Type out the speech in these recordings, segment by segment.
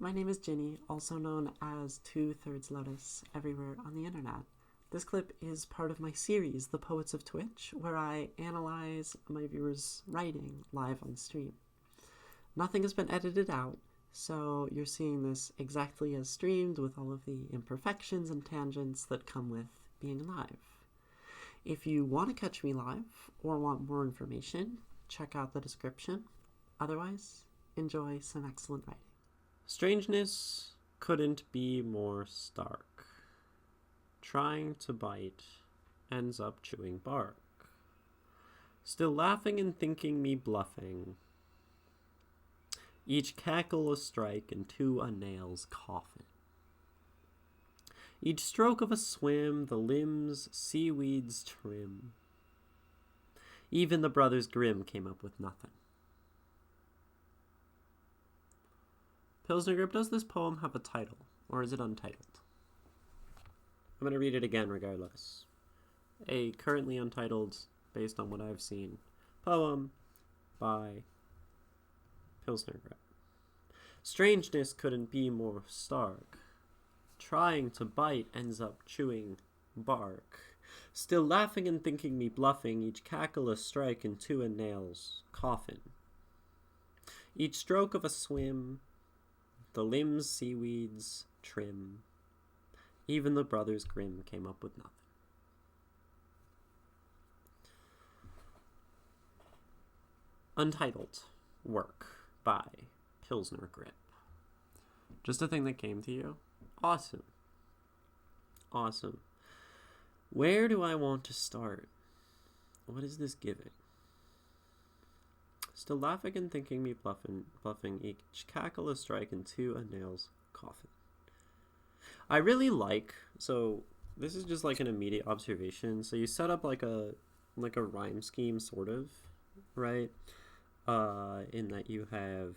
My name is Ginny, also known as 2/3 Lotus, everywhere on the internet. This clip is part of my series, The Poets of Twitch, where I analyze my viewers' writing live on stream. Nothing has been edited out, so you're seeing this exactly as streamed with all of the imperfections and tangents that come with being live. If you want to catch me live or want more information, check out the description. Otherwise, enjoy some excellent writing. Strangeness couldn't be more stark. Trying to bite ends up chewing bark. Still laughing and thinking me bluffing. Each cackle a strike into a nail's coffin. Each stroke of a swim, the limbs seaweeds trim. Even the brothers Grimm came up with nothing. Pilsnergrip, does this poem have a title, or is it untitled? I'm going to read it again regardless. A currently untitled, based on what I've seen, poem by Pilsnergrip. Strangeness couldn't be more stark. Trying to bite ends up chewing bark. Still laughing and thinking me bluffing, each cackle a strike into a nail's coffin. Each stroke of a swim, the limbs seaweeds trim. Even the brothers Grimm came up with nothing. Untitled work by Pilsnergrip. Just a thing that came to you? Awesome. Awesome. Where do I want to start? What is this giving? Still laughing and thinking me bluffing, each cackle a strike into a nail's coffin. I really like, so this is just like an immediate observation. So you set up like a rhyme scheme sort of, right? In that you have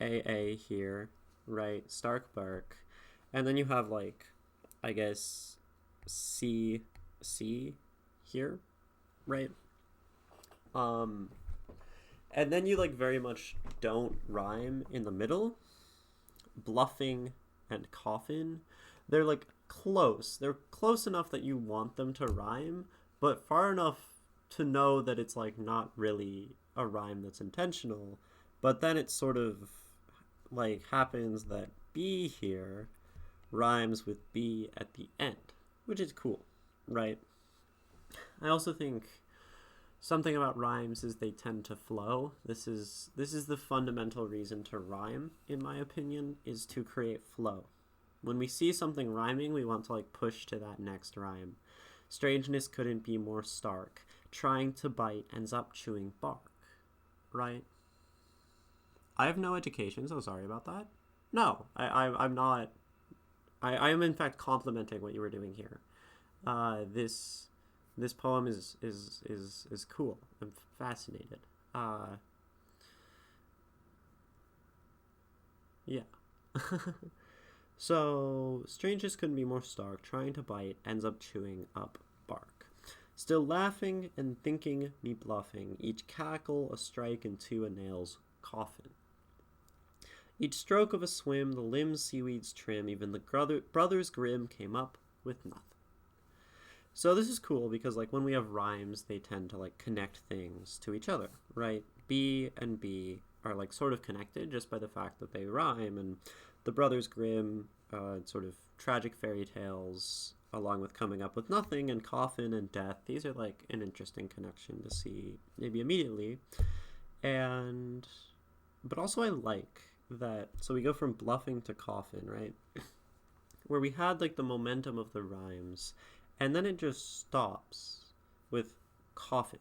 AA here, right? Stark bark. And then you have like, I guess, C here, right? And then you like very much don't rhyme in the middle. Bluffing and coffin, they're like close. They're close enough that you want them to rhyme, but far enough to know that it's like not really a rhyme that's intentional. But then it sort of like happens that B here rhymes with B at the end, which is cool, right? I also think something about rhymes is they tend to flow. This is the fundamental reason to rhyme, in my opinion, is to create flow. When we see something rhyming, we want to like push to that next rhyme. Strangeness couldn't be more stark. Trying to bite ends up chewing bark, right? I have no education, so sorry about that. No, I'm not. I am in fact complimenting what you were doing here. This poem is cool. I'm fascinated. Yeah. So, strangeness couldn't be more stark. Trying to bite ends up chewing up bark. Still laughing and thinking me bluffing. Each cackle a strike into a nail's coffin. Each stroke of a swim, the limbs seaweeds trim. Even the brothers Grimm came up with nothing. So this is cool because like when we have rhymes, they tend to like connect things to each other, right? B and B are like sort of connected just by the fact that they rhyme, and the brothers Grimm sort of tragic fairy tales along with coming up with nothing and coffin and death. These are like an interesting connection to see maybe immediately. But also I like that, so we go from bluffing to coffin, right? Where we had like the momentum of the rhymes, and then it just stops with coffin,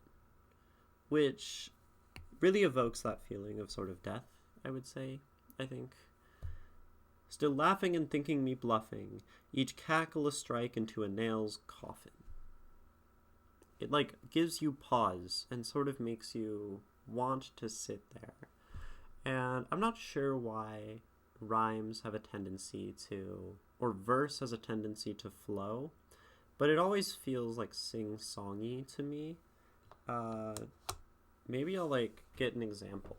which really evokes that feeling of sort of death, I would say, I think. Still laughing and thinking me bluffing, each cackle a strike into a nail's coffin. It like gives you pause and sort of makes you want to sit there. And I'm not sure why rhymes have a tendency to, or verse has a tendency to flow, but it always feels like sing-songy to me. Maybe I'll like get an example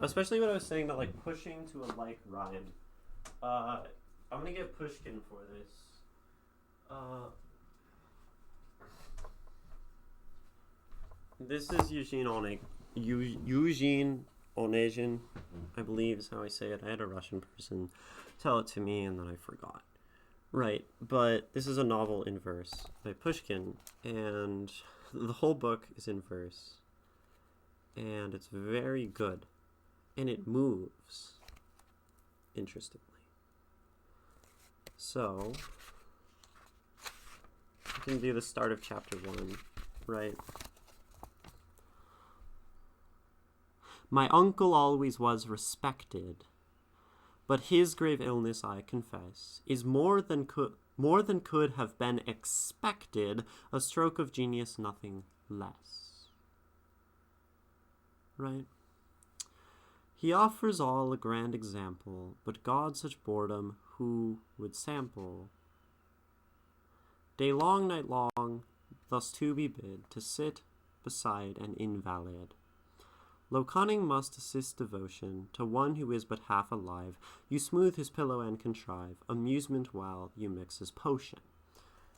Especially when I was saying that, like, pushing to a like rhyme. I'm gonna get Pushkin for this. This is Eugene Onegin, I believe is how I say it. I had a Russian person tell it to me and then I forgot. Right, but this is a novel in verse by Pushkin, and the whole book is in verse, and it's very good, and it moves interestingly. So, I can do the start of chapter 1, right? My uncle always was respected, but his grave illness, I confess, is more than could have been expected, a stroke of genius, nothing less. Right? He offers all a grand example, but God such boredom who would sample? Day long, night long, thus to be bid, to sit beside an invalid. Low cunning must assist devotion to one who is but half alive. You smooth his pillow and contrive amusement while you mix his potion.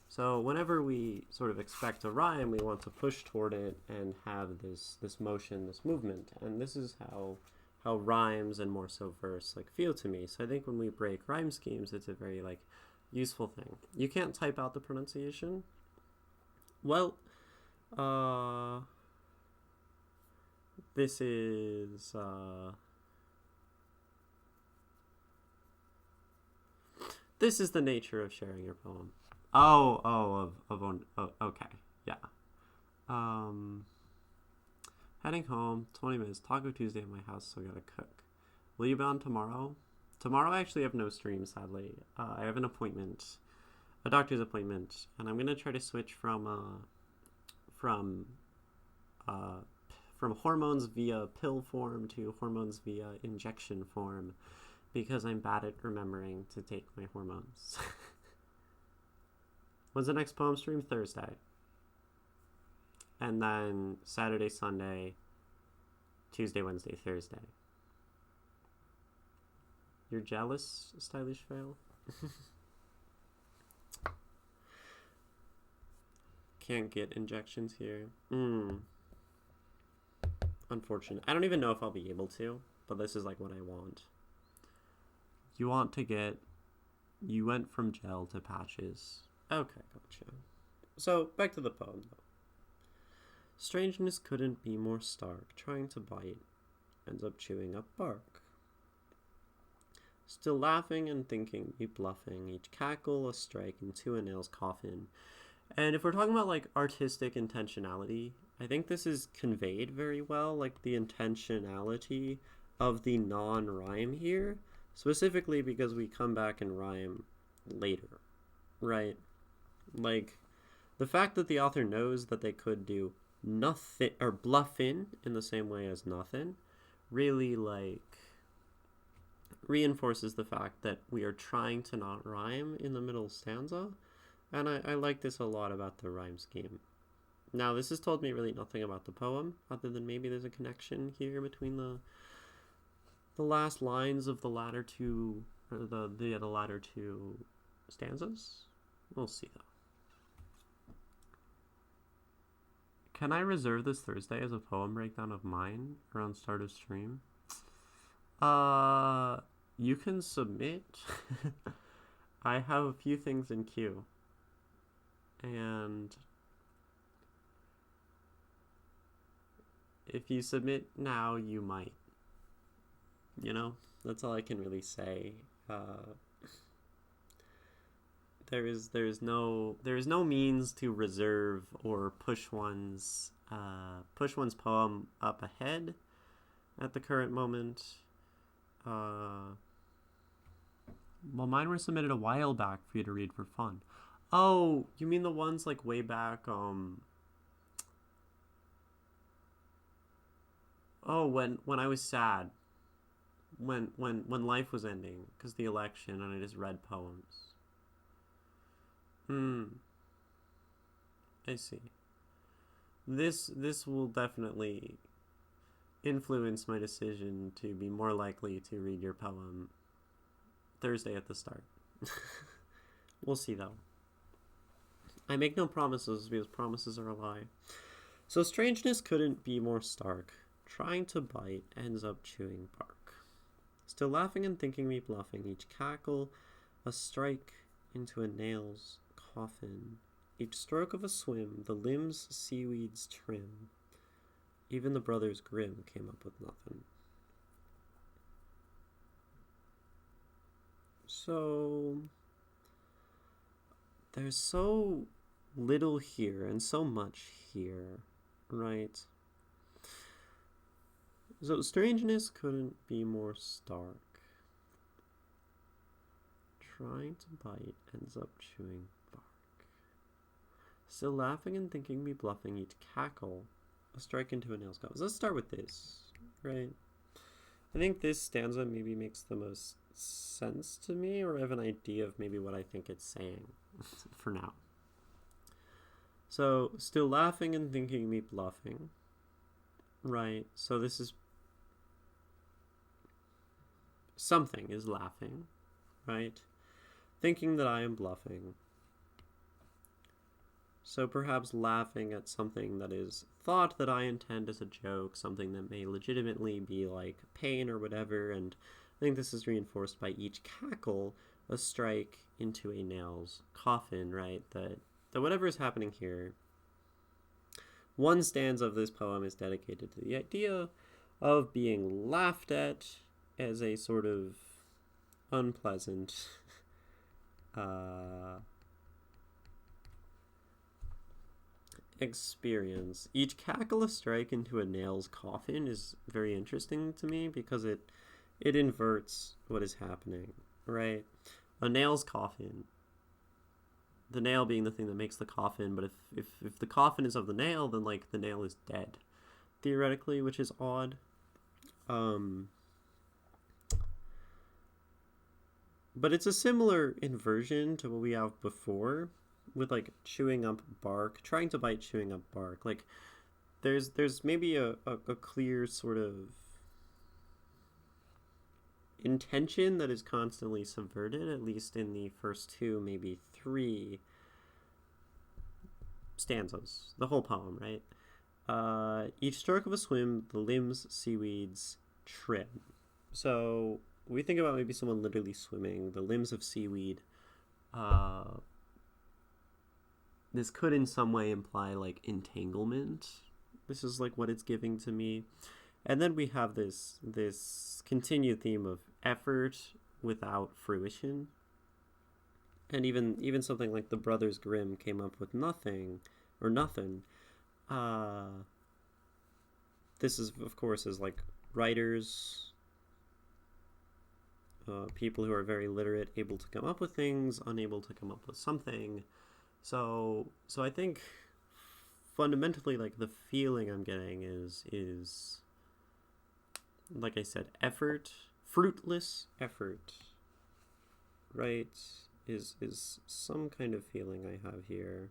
So whenever we sort of expect a rhyme, we want to push toward it and have this motion, this movement. And this is how rhymes and more so verse like feel to me. So I think when we break rhyme schemes, it's a very like useful thing. You can't type out the pronunciation. Well, this is the nature of sharing your poem. Okay, yeah. Heading home, 20 minutes, Taco Tuesday at my house, so I gotta cook. Will you be on tomorrow? Tomorrow I actually have no stream, sadly. I have an appointment, a doctor's appointment, and I'm gonna try to switch from hormones via pill form to hormones via injection form, because I'm bad at remembering to take my hormones. When's the next poem stream? Thursday. And then Saturday, Sunday, Tuesday, Wednesday, Thursday. You're jealous, Stylish Fail? Can't get injections here. Unfortunate. I don't even know if I'll be able to, but this is like what I want. You went from gel to patches. Okay, gotcha. So, back to the poem, though. Strangeness couldn't be more stark. Trying to bite, ends up chewing up bark. Still laughing and thinking, you bluffing, each cackle a strike into a nail's coffin. And if we're talking about, like, artistic intentionality, I think this is conveyed very well, like, the intentionality of the non-rhyme here, specifically because we come back and rhyme later, right? Like, the fact that the author knows that they could do nothing, or bluff in the same way as nothing, really, like, reinforces the fact that we are trying to not rhyme in the middle stanza, and I like this a lot about the rhyme scheme. Now, this has told me really nothing about the poem, other than maybe there's a connection here between the last lines of the latter two, or the latter two stanzas. We'll see, though. Can I reserve this Thursday as a poem breakdown of mine around start of stream? You can submit. I have a few things in queue. And if you submit now, you might. You know, that's all I can really say. There is no means to reserve or push one's poem up ahead at the current moment. Well, mine were submitted a while back for you to read for fun. Oh, you mean the ones like way back? Oh, when I was sad, when life was ending because the election, and I just read poems. I see. This will definitely influence my decision to be more likely to read your poem Thursday at the start. We'll see, though. I make no promises because promises are a lie. So strangeness couldn't be more stark. Trying to bite ends up chewing bark. Still laughing and thinking me bluffing, each cackle a strike into a nail's coffin. Each stroke of a swim, the limbs seaweeds trim. Even the brothers grim came up with nothing. So there's so little here and so much here, right? So strangeness couldn't be more stark. Trying to bite ends up chewing bark. Still laughing and thinking me bluffing, each cackle a strike into a nail's coffin. Let's start with this, right? I think this stanza maybe makes the most sense to me, or I have an idea of maybe what I think it's saying for now. So, still laughing and thinking me bluffing, right? So this is something is laughing, right? Thinking that I am bluffing. So perhaps laughing at something that is thought that I intend as a joke, something that may legitimately be like pain or whatever, and I think this is reinforced by each cackle, a strike into a nail's coffin, right? That whatever is happening here, one stanza of this poem is dedicated to the idea of being laughed at as a sort of unpleasant experience. Each cackle a strike into a nail's coffin is very interesting to me because it inverts what is happening, right? A nail's coffin, the nail being the thing that makes the coffin, but if the coffin is of the nail, then like the nail is dead, theoretically, which is odd. But it's a similar inversion to what we have before with like chewing up bark, trying to bite chewing up bark. Like there's maybe a clear sort of intention that is constantly subverted, at least in the first two, maybe three stanzas, the whole poem, right? Each stroke of a swim, the limbs seaweeds trim. So we think about maybe someone literally swimming, the limbs of seaweed. This could in some way imply like entanglement. This is like what it's giving to me. And then we have this continued theme of effort without fruition. And even something like the Brothers Grimm came up with nothing or nothing. This is, of course, is like writers, people who are very literate, able to come up with things, unable to come up with something. So I think fundamentally, like the feeling I'm getting is like I said, effort, fruitless effort, right? Is some kind of feeling I have here.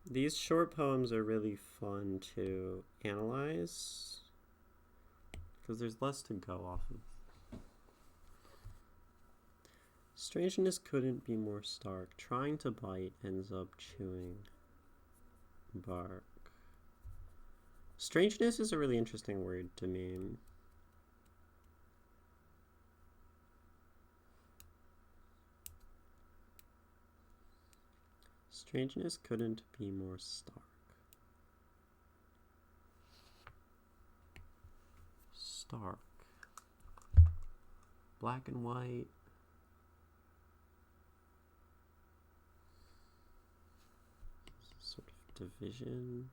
These short poems are really fun to analyze because there's less to go off of. Strangeness couldn't be more stark. Trying to bite ends up chewing bark. Strangeness is a really interesting word to me. Strangeness couldn't be more stark. Stark. Black and white. Sort of division.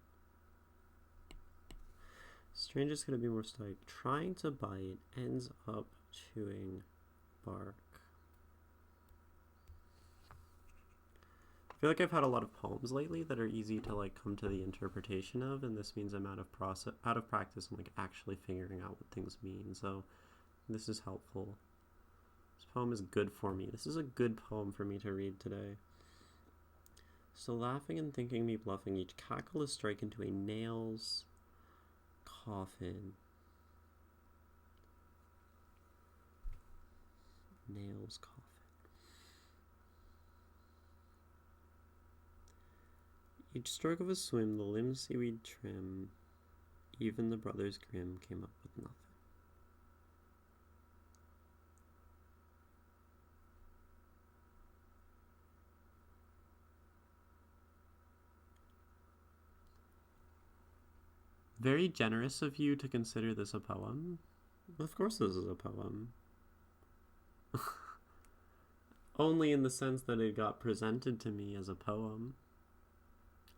Strangeness couldn't be more stark. Trying to bite ends up chewing bark. I feel like I've had a lot of poems lately that are easy to like come to the interpretation of, and this means I'm out of practice and like actually figuring out what things mean. So this is helpful. This poem is good for me. This is a good poem for me to read today. Still laughing and thinking me bluffing, each cackle is strike into a nail's coffin. Nail's coffin. Each stroke of a swim, the limbs seaweed trim, even the brothers grim came up with nothing. Very generous of you to consider this a poem. Of course this is a poem. Only in the sense that it got presented to me as a poem.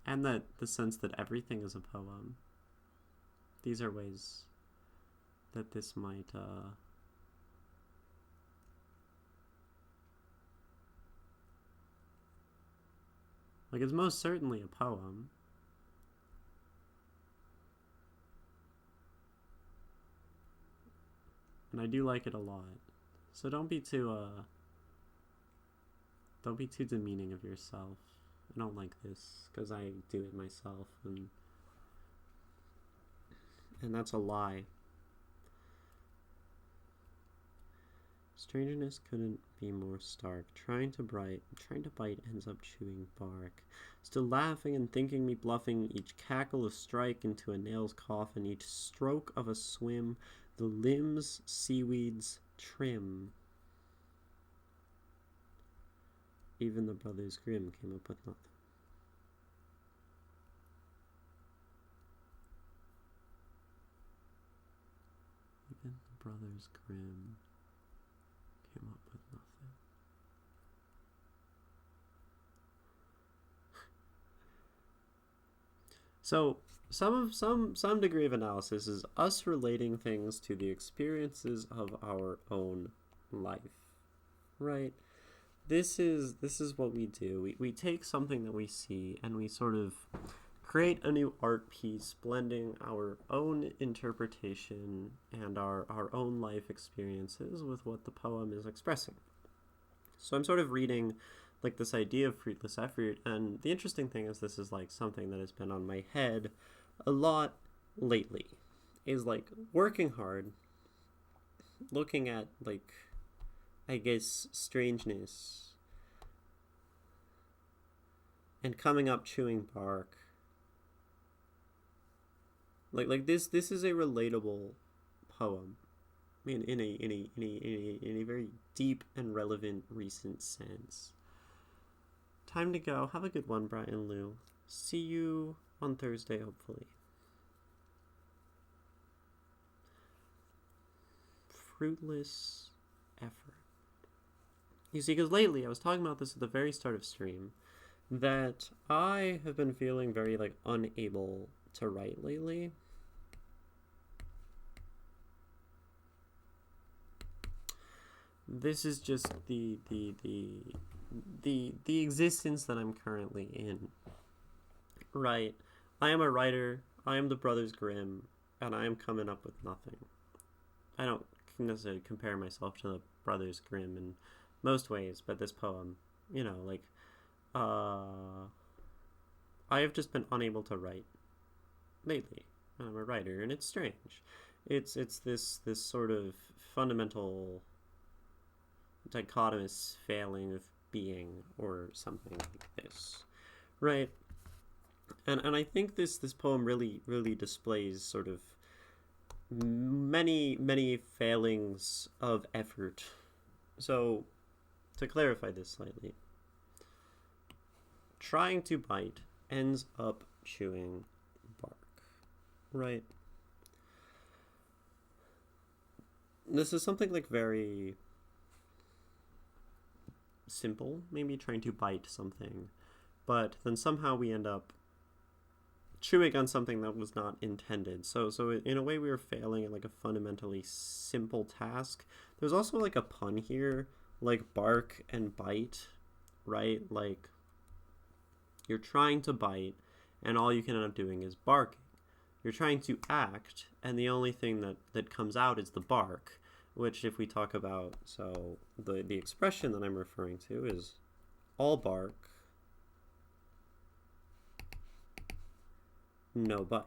And that the sense that everything is a poem. These are ways that this might, like, it's most certainly a poem. And I do like it a lot. So don't be too demeaning of yourself. I don't like this, because I do it myself, and that's a lie. Strangeness couldn't be more stark. Trying to bite ends up chewing bark. Still laughing and thinking me bluffing, each cackle a strike into a nail's coffin, each stroke of a swim, the limbs seaweeds trim. Even the brothers grim came up with nothing. Even the brothers grim came up with nothing. So some degree of analysis is us relating things to the experiences of our own life, right? This is what we do. We take something that we see and we sort of create a new art piece, blending our own interpretation and our own life experiences with what the poem is expressing. So I'm sort of reading like this idea of fruitless effort, and the interesting thing is this is like something that has been on my head a lot lately, is like working hard, looking at like, I guess, strangeness, and coming up chewing bark. Like this is a relatable poem, in a very deep and relevant recent sense. Time to go. Have a good one, Brian Liu. See you on Thursday, hopefully. Fruitless effort. You see, because lately, I was talking about this at the very start of stream, that I have been feeling very, like, unable to write lately. This is just the existence that I'm currently in. Right. I am a writer. I am the Brothers Grimm, and I am coming up with nothing. I don't necessarily compare myself to the Brothers Grimm in most ways, but this poem, like, I have just been unable to write lately. I'm a writer, and it's strange. It's this sort of fundamental dichotomous failing of being, or something like this, right? And I think this poem really displays sort of many failings of effort. So to clarify this slightly, trying to bite ends up chewing bark, right? This is something like very simple, maybe trying to bite something, but then somehow we end up chewing on something that was not intended. So in a way we were failing at like a fundamentally simple task. There's also like a pun here, like bark and bite, right? Like you're trying to bite and all you can end up doing is barking. You're trying to act and the only thing that comes out is the bark, which if we talk about, so the expression that I'm referring to is all bark, no bite,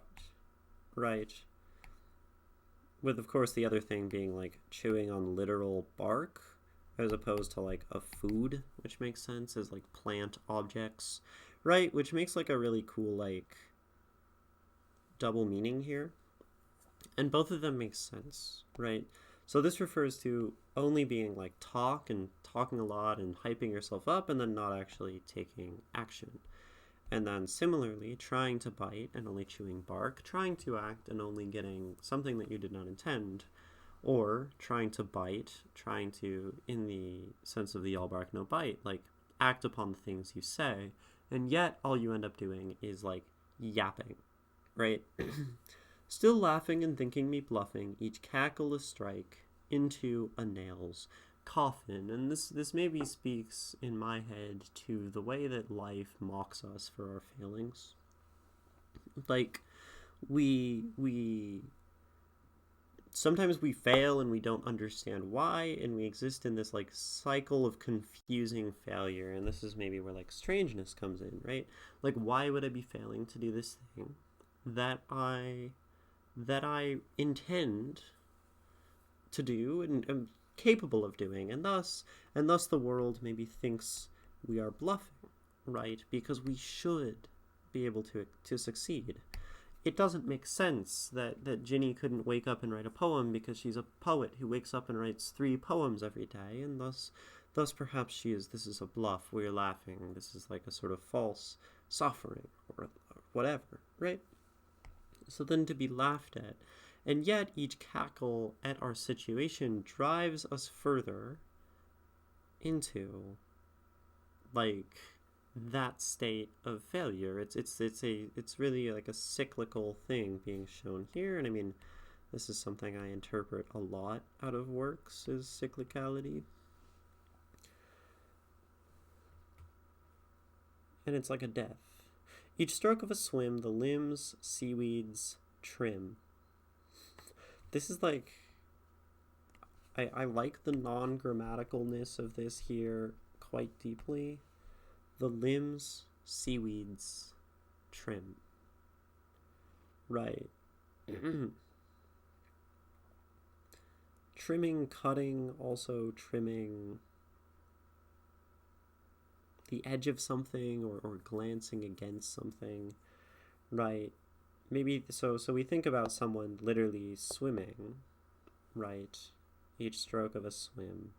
right? With, of course, the other thing being like chewing on literal bark as opposed to like a food, which makes sense as like plant objects, right? Which makes like a really cool like double meaning here. And both of them make sense, right? So this refers to only being like talk and talking a lot and hyping yourself up and then not actually taking action. And then similarly, trying to bite and only chewing bark, trying to act and only getting something that you did not intend, or trying to bite, trying to, in the sense of the all bark, no bite, like act upon the things you say, and yet all you end up doing is like yapping, right? Still laughing and thinking me bluffing, each cackle a strike into a nail's coffin. And this maybe speaks in my head to the way that life mocks us for our failings. Like we sometimes we fail and we don't understand why, and we exist in this like cycle of confusing failure. And this is maybe where like strangeness comes in, right? Like, why would I be failing to do this thing that I intend to do and am capable of doing, and thus the world maybe thinks we are bluffing, right? Because we should be able to succeed. It doesn't make sense that Ginny couldn't wake up and write a poem because she's a poet who wakes up and writes 3 poems every day, and thus perhaps this is a bluff, we're laughing, this is like a sort of false suffering or whatever, right? So then to be laughed at, and yet each cackle at our situation drives us further into like that state of failure. It's really like a cyclical thing being shown here, and I mean, this is something I interpret a lot out of works is cyclicality. And it's like a death. Each stroke of a swim, the limbs, seaweeds, trim. This is like, I like the non-grammaticalness of this here quite deeply. The limbs, seaweeds, trim. Right. Trimming, cutting, also trimming the edge of something or glancing against something, right? Maybe so we think about someone literally swimming, right? Each stroke of a swim.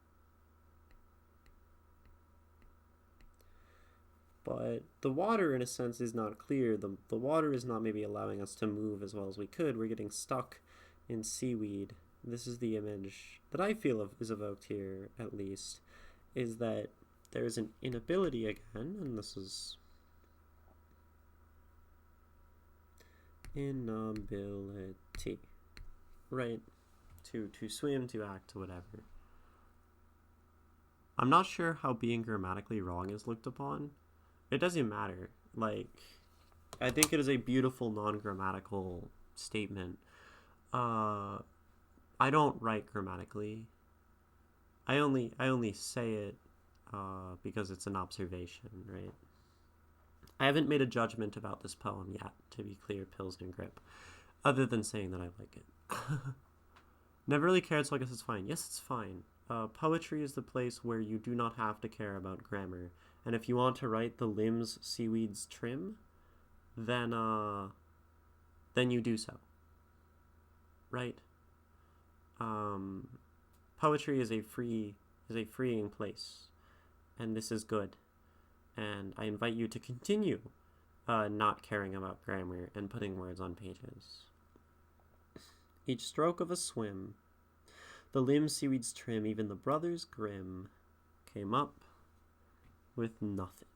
But the water, in a sense, is not clear. The water is not maybe allowing us to move as well as we could. We're getting stuck in seaweed. This is the image that I feel is evoked here, at least, is that there's an inability again, and this is inability, right? To swim, to act, to whatever. I'm not sure how being grammatically wrong is looked upon. It doesn't matter. Like, I think it is a beautiful non-grammatical statement. I don't write grammatically. I only say it because it's an observation, right? I haven't made a judgment about this poem yet, to be clear, Pilsnergrip, other than saying that I like it. Never really cared, so I guess it's fine. Yes, it's fine. Poetry is the place where you do not have to care about grammar. And if you want to write the limbs, seaweeds, trim, then you do so. Right? Poetry is a freeing place. And this is good. And I invite you to continue not caring about grammar and putting words on pages. Each stroke of a swim, the limbs, seaweeds trim, even the brothers grim came up with nothing.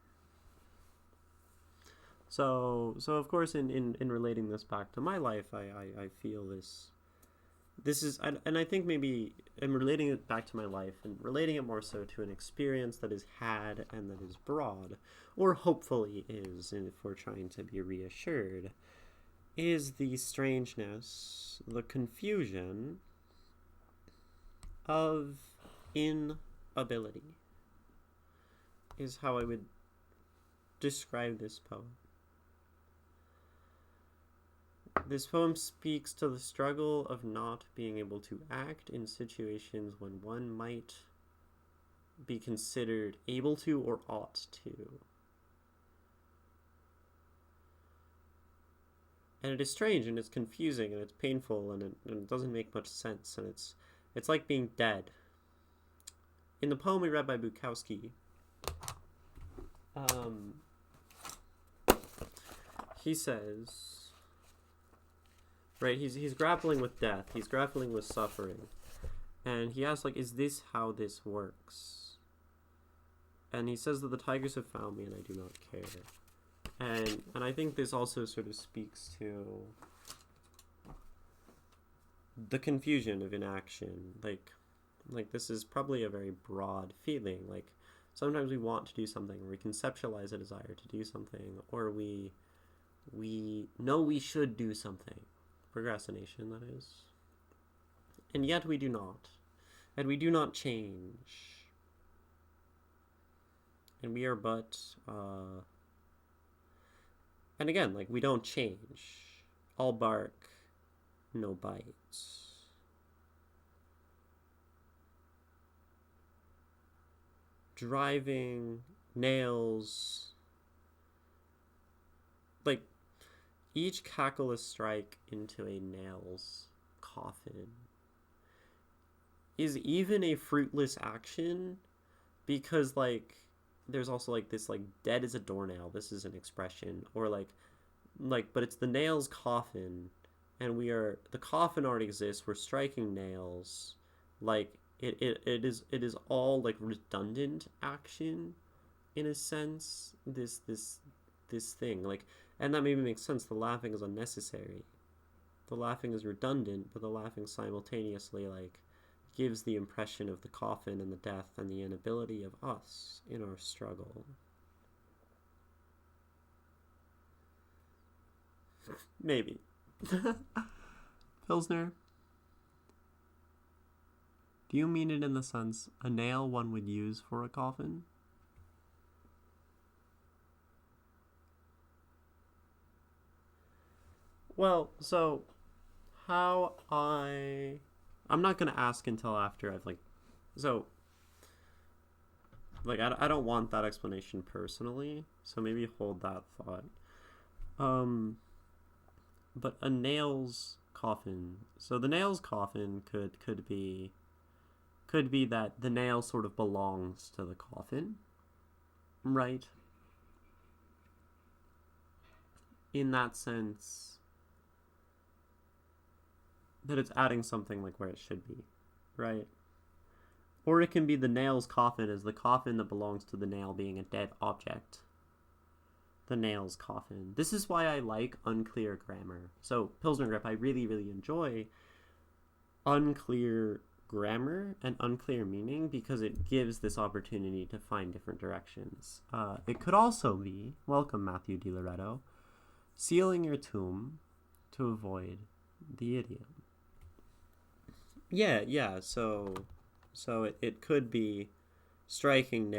So of course, in relating this back to my life, I feel this is, and I think maybe I'm relating it back to my life and relating it more so to an experience that is had and that is broad, or hopefully is, and if we're trying to be reassured, is the strangeness, the confusion of inability, is how I would describe this poem. This poem speaks to the struggle of not being able to act in situations when one might be considered able to or ought to. And it is strange, and it's confusing, and it's painful, and it doesn't make much sense, and it's like being dead. In the poem we read by Bukowski, he says, right, he's grappling with death, he's grappling with suffering, and he asks, like, is this how this works? And he says that the tigers have found me and I do not care. And I think this also sort of speaks to the confusion of inaction. Like this is probably a very broad feeling. Like sometimes we want to do something, or we conceptualize a desire to do something, or we know we should do something. Procrastination, that is. And yet we do not. And we do not change. And we are but and again, like, we don't change. All bark, no bites. Driving, nails. Like, each cackleless strike into a nail's coffin is even a fruitless action, because, like, there's also, like, this, like, dead as a doornail. This is an expression. Or, like, but it's the nail's coffin, and the coffin already exists. We're striking nails. Like, it is all, like, redundant action, in a sense. This thing. Like, and that maybe makes sense. The laughing is unnecessary. The laughing is redundant, but the laughing simultaneously, like, gives the impression of the coffin and the death and the inability of us in our struggle. Maybe. Pilsner, do you mean it in the sense a nail one would use for a coffin? Well, so I'm not gonna ask until after I've I don't want that explanation personally, so maybe hold that thought. But a nail's coffin. So the nail's coffin could be that the nail sort of belongs to the coffin, right? In that sense, that it's adding something like where it should be, right? Or it can be the nail's coffin as the coffin that belongs to the nail being a dead object. The nail's coffin. This is why I like unclear grammar. So, Pilsnergrip, I really, really enjoy unclear grammar and unclear meaning, because it gives this opportunity to find different directions. It could also be, welcome Matthew Di Loretto, sealing your tomb to avoid the idiom. Yeah, so it could be striking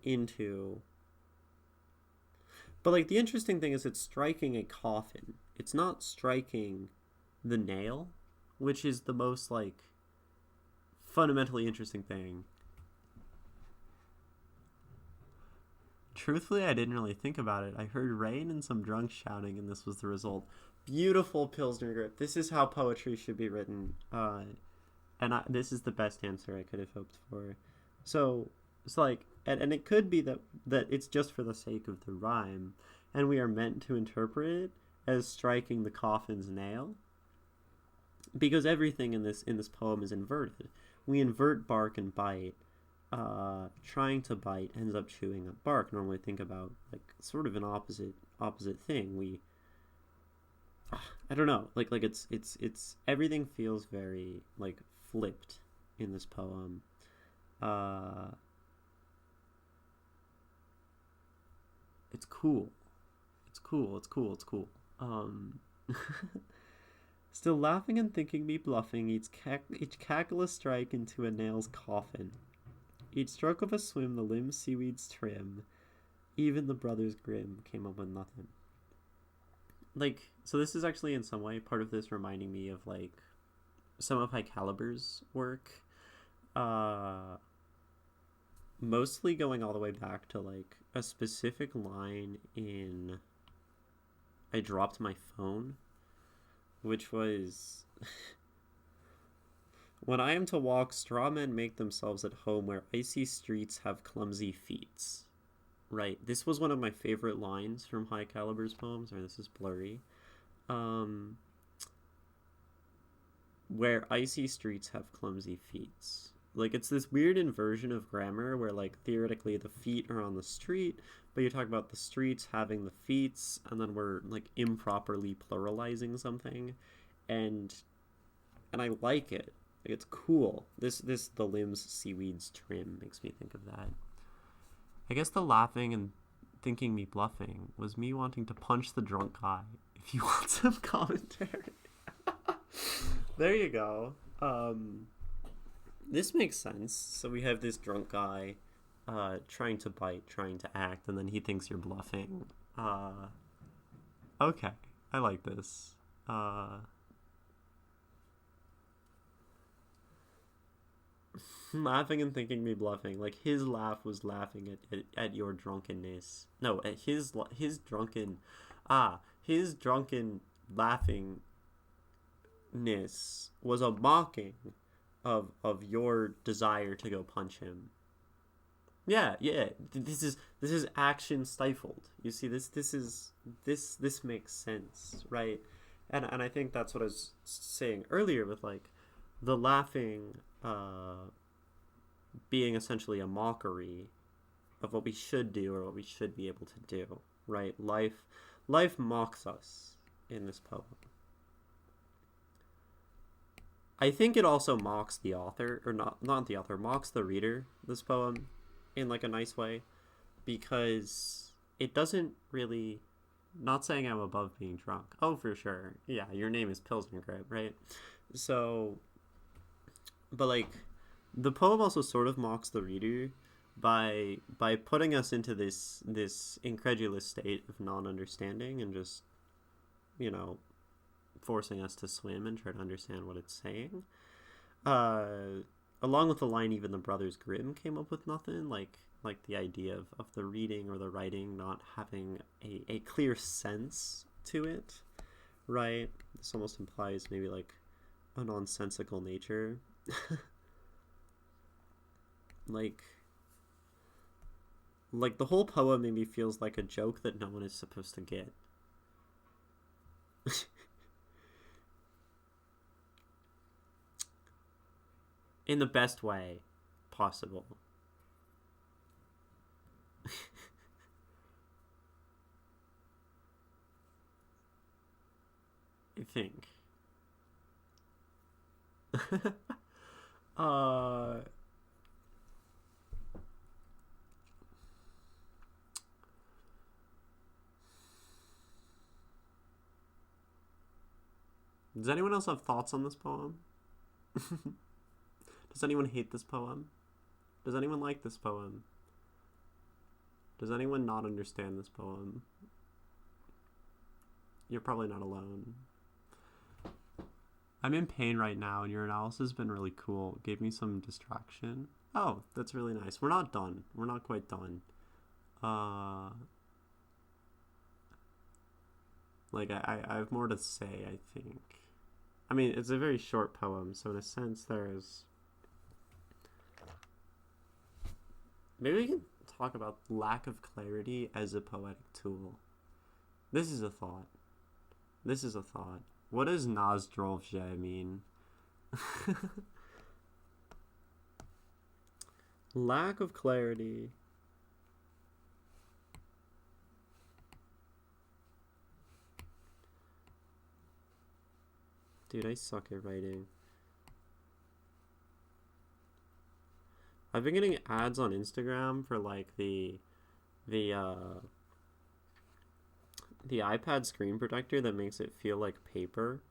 into, but, like, the interesting thing is it's striking a coffin. It's not striking the nail, which is the most, like, fundamentally interesting thing. Truthfully, I didn't really think about it. I heard rain and some drunk shouting, and this was the result. Beautiful Pilsnergrip. This is how poetry should be written. This is the best answer I could have hoped for. So it's like, and it could be that it's just for the sake of the rhyme, and we are meant to interpret it as striking the coffin's nail, because everything in this poem is inverted. We invert bark and bite. Trying to bite ends up chewing up bark. Normally think about, like, sort of an opposite thing. I don't know, like it's everything feels very, like, flipped in this poem. It's cool. Still laughing and thinking me bluffing, each cackle a strike into a nail's coffin. Each stroke of a swim, the limbs seaweeds trim. Even the brothers grim came up with nothing. like, so this is actually in some way part of this reminding me of like some of High Caliber's work. Uh, Mostly going all the way back to like a specific line in I Dropped My Phone, which was when I am to walk, straw men make themselves at home where icy streets have clumsy feet. Right. This was one of my favorite lines from High Caliber's poems, or this is blurry. Um, where icy streets have clumsy feet. Like, it's this weird inversion of grammar where, like, theoretically the feet are on the street, but you talk about the streets having the feet, and then we're, like, improperly pluralizing something. And I like it. Like, it's cool. This the limbs seaweeds trim makes me think of that. I guess the laughing and thinking me bluffing was me wanting to punch the drunk guy. If you want some commentary. There you go. This makes sense. So we have this drunk guy trying to bite, trying to act, and then he thinks you're bluffing. Okay. I like this. Laughing and thinking me bluffing. Like, his laugh was laughing at your drunkenness. No, at his drunken... his drunken laughing was a mocking of your desire to go punch him. Yeah. This is action stifled. You see, this makes sense, right? And I think that's what I was saying earlier with like the laughing being essentially a mockery of what we should do or what we should be able to do, right? Life mocks us in this poem. I think it also mocks the author, or not the author, mocks the reader, this poem, in like a nice way, because it doesn't really, not saying I'm above being drunk. Oh, for sure. Yeah, your name is Pilsnergrip, right? So, but like, the poem also sort of mocks the reader by putting us into this incredulous state of non-understanding and just, you know, forcing us to swim and try to understand what it's saying. Along with the line, even the Brothers Grimm came up with nothing, like the idea of the reading or the writing not having a clear sense to it, right? This almost implies maybe like a nonsensical nature. like the whole poem maybe feels like a joke that no one is supposed to get. In the best way possible. I think. uh Does anyone else have thoughts on this poem? Does anyone hate this poem? Does anyone like this poem? Does anyone not understand this poem? You're probably not alone. I'm in pain right now, and your analysis has been really cool. It gave me some distraction. Oh, that's really nice. We're not done. We're not quite done. Like, I have more to say, I think. I mean, it's a very short poem, so in a sense there's... Maybe we can talk about lack of clarity as a poetic tool. This is a thought. What does Nozdrovje mean? Lack of clarity. Dude, I suck at writing. I've been getting ads on Instagram for like the iPad screen protector that makes it feel like paper.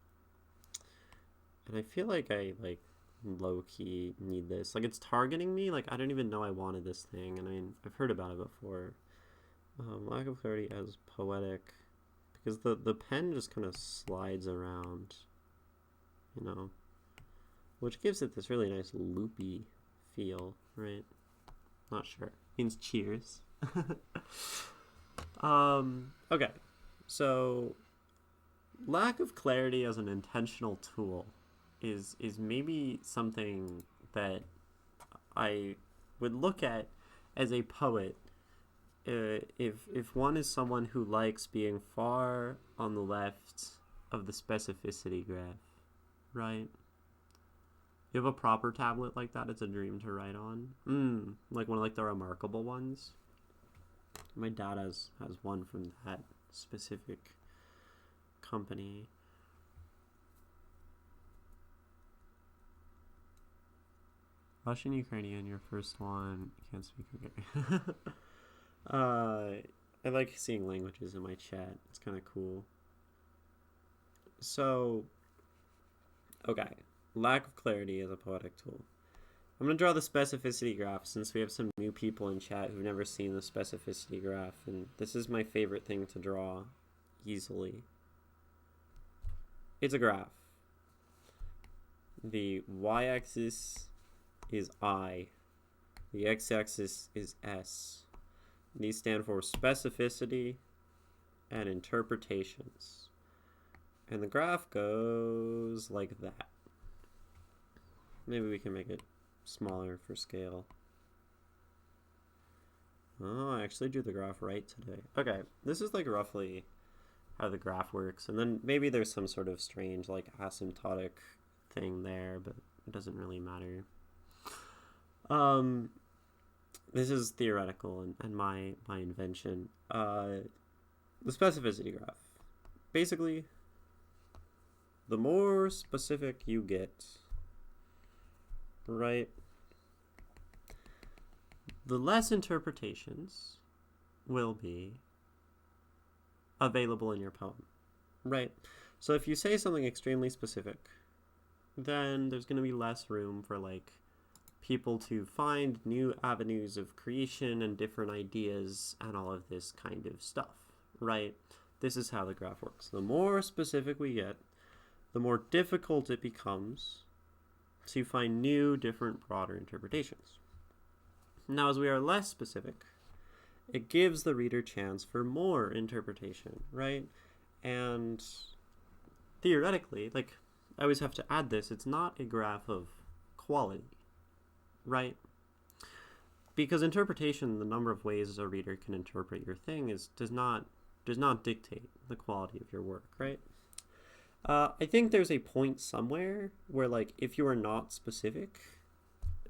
And I feel like I like low-key need this. Like, it's targeting me. Like, I don't even know I wanted this thing, and I mean, I've heard about it before. Lack of clarity as poetic because the pen just kind of slides around, you know, which gives it this really nice loopy feel, right? Not sure. Means cheers. Okay, so lack of clarity as an intentional tool is maybe something that I would look at as a poet, if one is someone who likes being far on the left of the specificity graph, right? You have a proper tablet like that, it's a dream to write on. Like one of like the remarkable ones. My dad has one from that specific company. Russian, Ukrainian, your first one. Can't speak Hungarian. I like seeing languages in my chat. It's kind of cool. So, okay. Lack of clarity is a poetic tool. I'm going to draw the specificity graph since we have some new people in chat who've never seen the specificity graph, and this is my favorite thing to draw easily. It's a graph. The y-axis is I. The x-axis is S. These stand for specificity and interpretations. And the graph goes like that. Maybe we can make it smaller for scale. Oh, I actually drew the graph right today. Okay, this is like roughly how the graph works. And then maybe there's some sort of strange like asymptotic thing there, but it doesn't really matter. This is theoretical and my invention. The specificity graph. Basically, the more specific you get, right, the less interpretations will be available in your poem, right? So if you say something extremely specific, then there's going to be less room for like people to find new avenues of creation and different ideas and all of this kind of stuff, right? This is how the graph works. The more specific we get, the more difficult it becomes to find new, different, broader interpretations. Now, as we are less specific, it gives the reader chance for more interpretation, right? And theoretically, like, I always have to add this, it's not a graph of quality, right? Because interpretation, the number of ways a reader can interpret your thing, does not dictate the quality of your work, right? I think there's a point somewhere where, like, if you are not specific,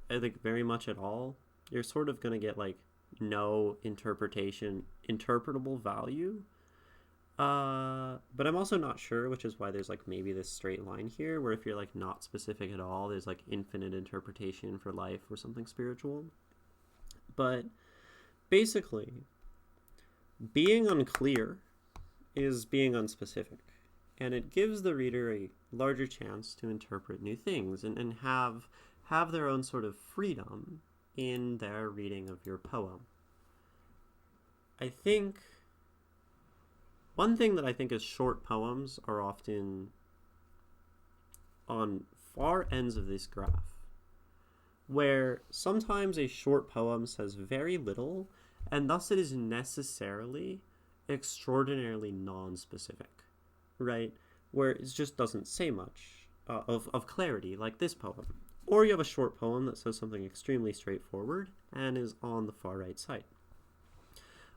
I think very much at all, you're sort of going to get, like, no interpretable value. But I'm also not sure, which is why there's, like, maybe this straight line here, where if you're, like, not specific at all, there's, like, infinite interpretation for life or something spiritual. But basically, being unclear is being unspecific. And it gives the reader a larger chance to interpret new things and have their own sort of freedom in their reading of your poem. I think one thing that I think is short poems are often on far ends of this graph, where sometimes a short poem says very little, and thus it is necessarily extraordinarily non-specific. Right, where it just doesn't say much of clarity, like this poem. Or you have a short poem that says something extremely straightforward and is on the far right side,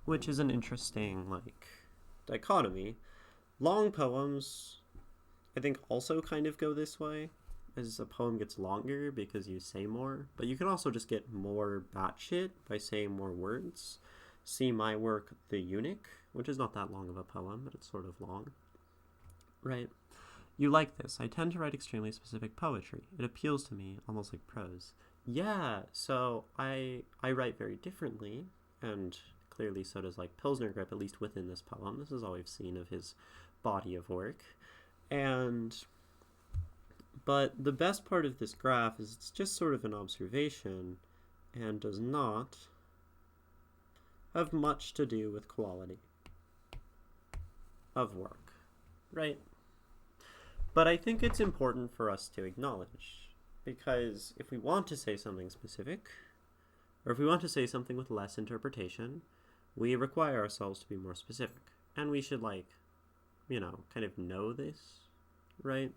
which is an interesting, like, dichotomy. Long poems, I think, also kind of go this way, as a poem gets longer because you say more, but you can also just get more batshit by saying more words. See my work, The Eunuch, which is not that long of a poem, but it's sort of long. Right? You like this. I tend to write extremely specific poetry. It appeals to me almost like prose. Yeah, so I write very differently, and clearly so does like Pilsnergrip, at least within this poem. This is all we've seen of his body of work. But the best part of this graph is it's just sort of an observation and does not have much to do with quality. of work, right? But I think it's important for us to acknowledge, because if we want to say something specific, or if we want to say something with less interpretation, we require ourselves to be more specific. And we should, like, kind of know this, right?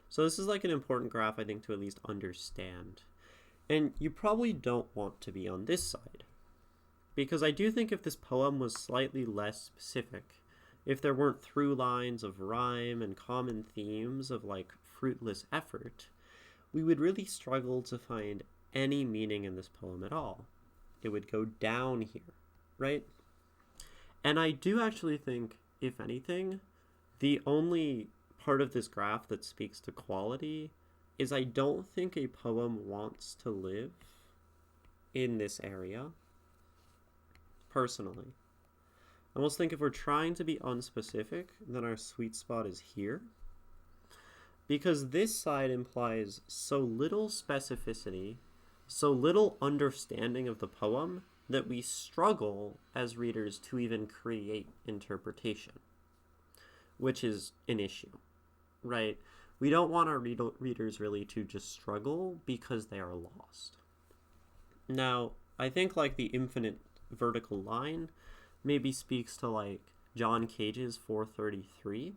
So this is like an important graph, I think, to at least understand. And you probably don't want to be on this side, because I do think if this poem was slightly less specific, if there weren't through lines of rhyme and common themes of, like, fruitless effort, we would really struggle to find any meaning in this poem at all. It would go down here, right? And I do actually think, if anything, the only part of this graph that speaks to quality is I don't think a poem wants to live in this area, personally. I almost think if we're trying to be unspecific, then our sweet spot is here. Because this side implies so little specificity, so little understanding of the poem, that we struggle as readers to even create interpretation, which is an issue, right? We don't want our readers really to just struggle because they are lost. Now, I think, like, the infinite vertical line maybe speaks to, like, John Cage's 433,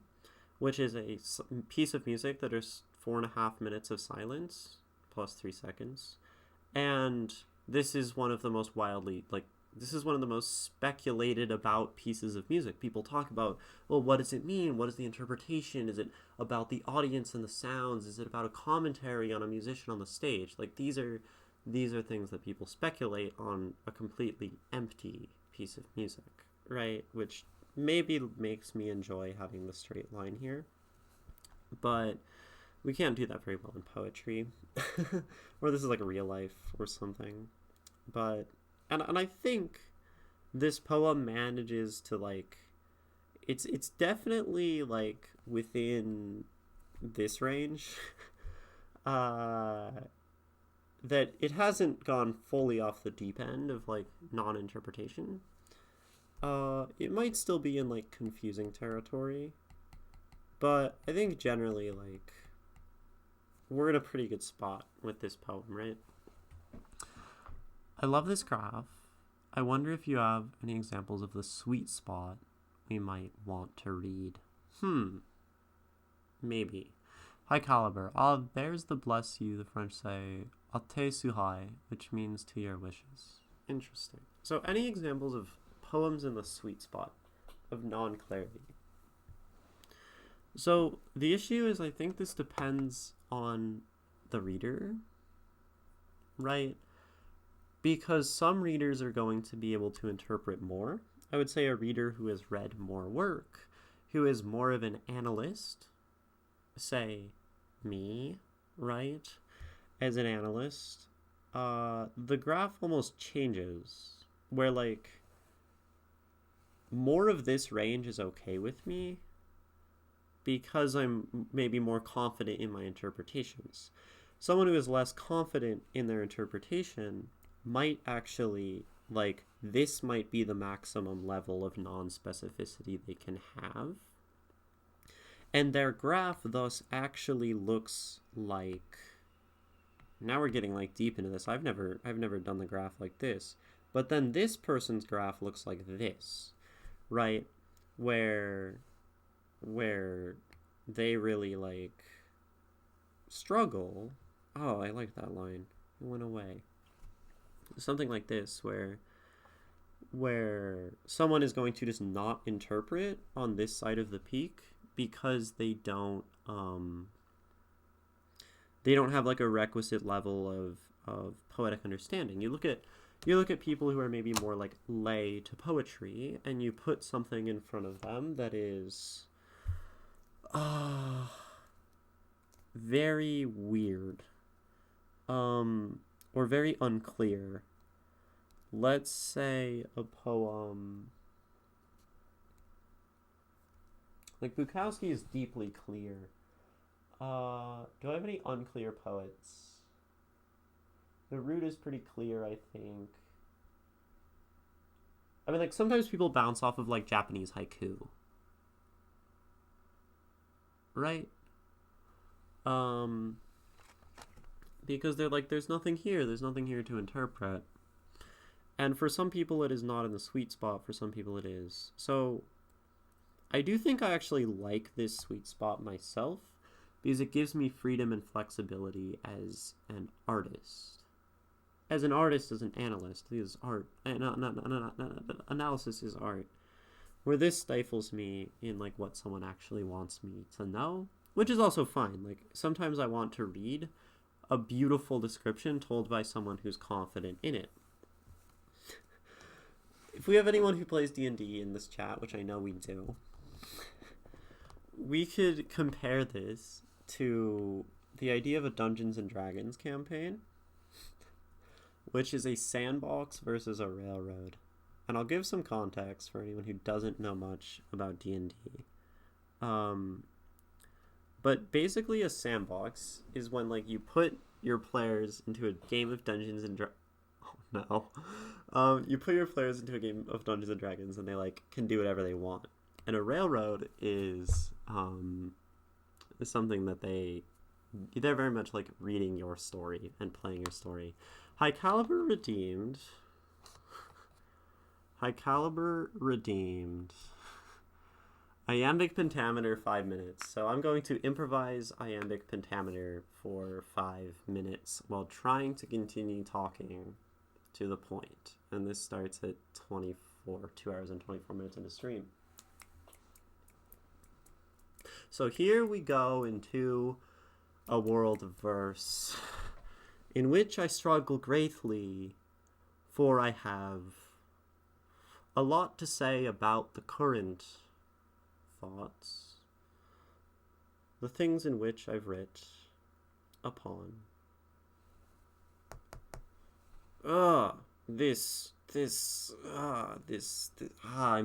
which is a piece of music that is 4.5 minutes of silence plus 3 seconds. And this is one of the most this is one of the most speculated about pieces of music. People talk about, well, what does it mean? What is the interpretation? Is it about the audience and the sounds? Is it about a commentary on a musician on the stage? Like, these are things that people speculate on a completely empty piece of music, right? Which maybe makes me enjoy having the straight line here. But we can't do that very well in poetry. Or this is like real life or something. But and I think this poem manages to, like, it's definitely, like, within this range. That it hasn't gone fully off the deep end of, like, non-interpretation. It might still be in, like, confusing territory, but I think generally, like, we're in a pretty good spot with this poem, right? I love this graph. I wonder if you have any examples of the sweet spot we might want to read. Maybe. High caliber. Ah, there's the bless you, the French say, a te suhai, which means to your wishes. Interesting. So any examples of poems in the sweet spot of non-clarity? So the issue is, I think this depends on the reader, right? Because some readers are going to be able to interpret more. I would say a reader who has read more work, who is more of an analyst, say me, right? As an analyst, the graph almost changes, where, like, more of this range is okay with me because I'm maybe more confident in my interpretations. Someone who is less confident in their interpretation might actually, like, this might be the maximum level of non-specificity they can have. And their graph thus actually looks like, now we're getting, like, deep into this. I've never done the graph like this. But then this person's graph looks like this, right? Where they really, like, struggle. Oh, I like that line. It went away. Something like this, where someone is going to just not interpret on this side of the peak because they don't have, like, a requisite level of poetic understanding. You look at people who are maybe more, like, lay to poetry, and you put something in front of them that is very weird, or very unclear. Let's say a poem like Bukowski is deeply clear. Do I have any unclear poets? The Root is pretty clear, I think. I mean, like, sometimes people bounce off of, like, Japanese haiku, right? Because they're like, there's nothing here to interpret. And for some people it is not in the sweet spot, for some people it is. So I do think I actually like this sweet spot myself, because it gives me freedom and flexibility as an artist. As an artist, as an analyst, is art. Analysis is art. Where this stifles me in like what someone actually wants me to know, which is also fine. Like sometimes I want to read a beautiful description told by someone who's confident in it. If we have anyone who plays D&D in this chat, which I know we do, we could compare this to the idea of a Dungeons and Dragons campaign, which is a sandbox versus a railroad. And I'll give some context for anyone who doesn't know much about D&D. But basically a sandbox is when like you put your players into a game of Dungeons and you put your players into a game of Dungeons and Dragons and they like can do whatever they want. And a railroad is something that they're very much like reading your story and playing your story. High Caliber redeemed. Iambic pentameter 5 minutes. So I'm going to improvise iambic pentameter for 5 minutes while trying to continue talking to the point. And this starts at 2 hours and 24 minutes into stream. So here we go into a world of verse in which I struggle greatly, for I have a lot to say about the current thoughts, the things in which I've writ upon. I'm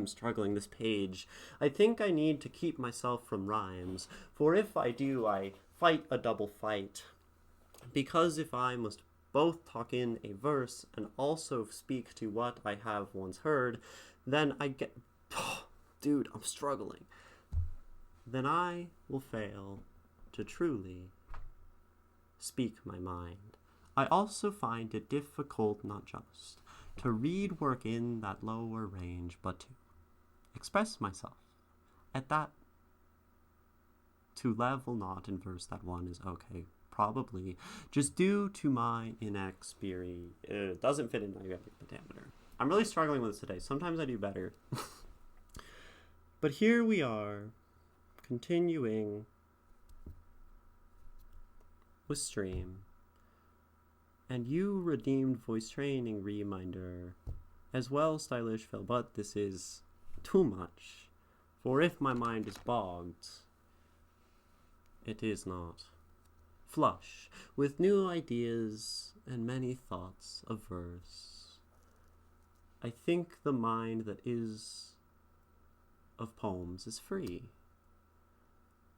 struggling this page. I think I need to keep myself from rhymes, for if I do, I fight a double fight. Because if I must both talk in a verse and also speak to what I have once heard, then I get... Dude, I'm struggling. Then I will fail to truly speak my mind. I also find it difficult not just to read work in that lower range, but to express myself at that. To level not in verse that one is okay, probably, just due to my inexperience. It doesn't fit in my pentameter. I'm really struggling with this today. Sometimes I do better. But here we are, continuing with stream. And you redeemed voice training reminder, as well stylish fell, but this is too much. For if my mind is bogged, it is not flush with new ideas and many thoughts of verse. I think the mind that is of poems is free.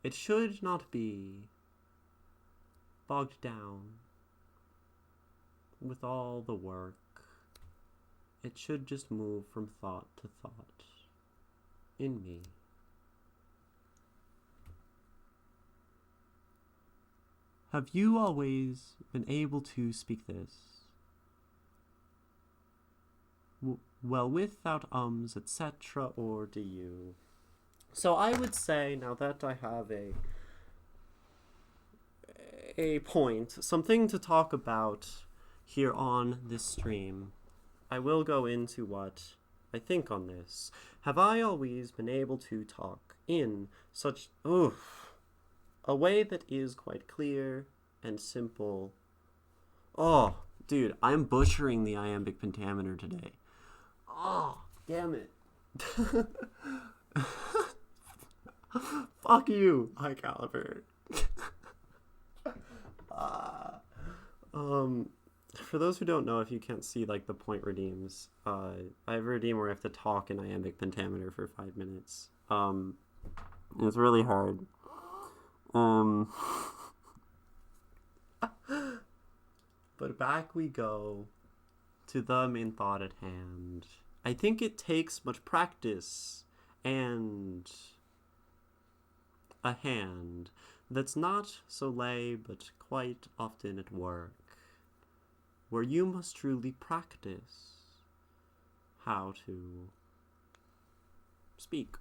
It should not be bogged down with all the work. It should just move from thought to thought in me. Have you always been able to speak this? Well, without ums, etc., or do you? So I would say, now that I have a point, something to talk about here on this stream, I will go into what I think on this. Have I always been able to talk in such a way that is quite clear and simple? Oh, dude, I'm butchering the iambic pentameter today. Oh, damn it. Fuck you, High Caliber. For those who don't know, if you can't see like the point redeems, I have a redeem where I have to talk in iambic pentameter for 5 minutes. It's really hard. But back we go to the main thought at hand. I think it takes much practice and a hand that's not so lay but quite often at work, where you must truly practice how to speak.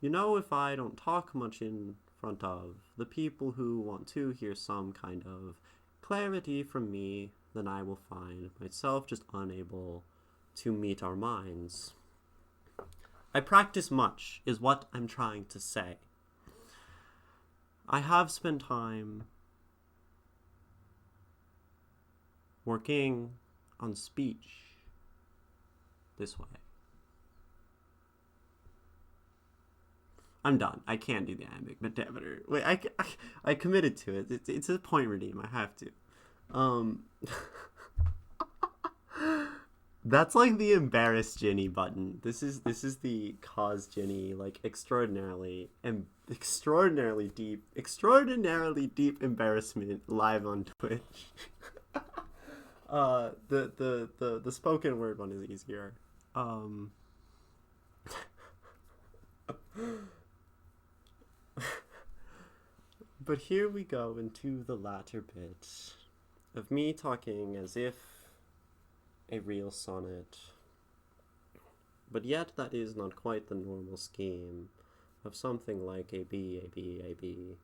You know, if I don't talk much in front of the people who want to hear some kind of clarity from me, then I will find myself just unable to meet our minds. I practice much, is what I'm trying to say. I have spent time working on speech this way. I'm done. I can't do the iambic pentameter. Wait, I committed to it. It's a point redeem. I have to. That's like the embarrass Ginny button. This is the cause Ginny like extraordinarily deep embarrassment live on Twitch. The spoken word one is easier. But here we go into the latter bit of me talking as if a real sonnet. But yet that is not quite the normal scheme of something like a B, a B, a B.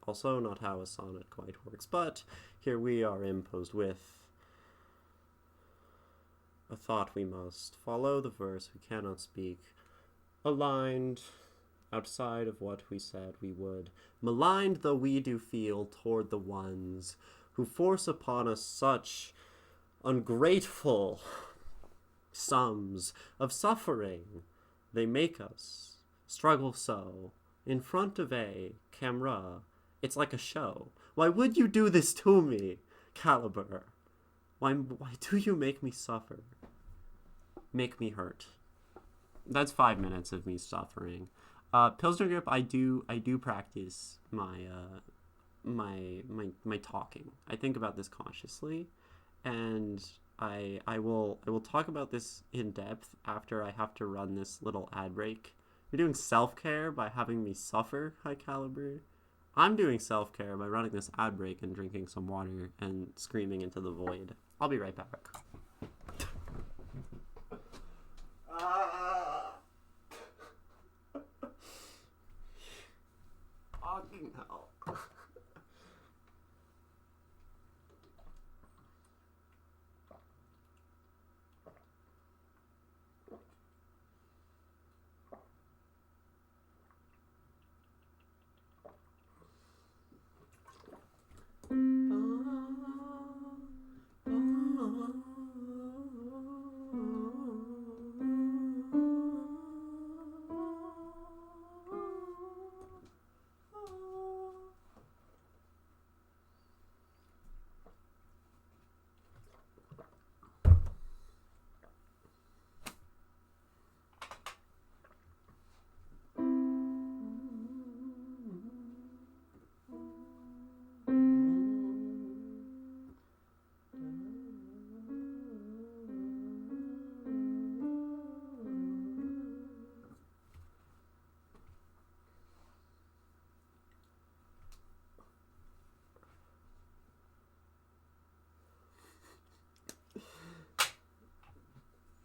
Also not how a sonnet quite works, but here we are imposed with a thought we must follow the verse we cannot speak, aligned outside of what we said we would, maligned though we do feel toward the ones who force upon us such ungrateful sums of suffering. They make us struggle so in front of a camera. It's like a show. Why would you do this to me, Caliber? Why do you make me suffer? Make me hurt. That's 5 minutes of me suffering. Pilsnergrip, I do practice my talking. I think about this consciously, and I will talk about this in depth after I have to run this little ad break. You're doing self-care by having me suffer, High Caliber. I'm doing self-care by running this ad break and drinking some water and screaming into the void. I'll be right back. Fucking hell.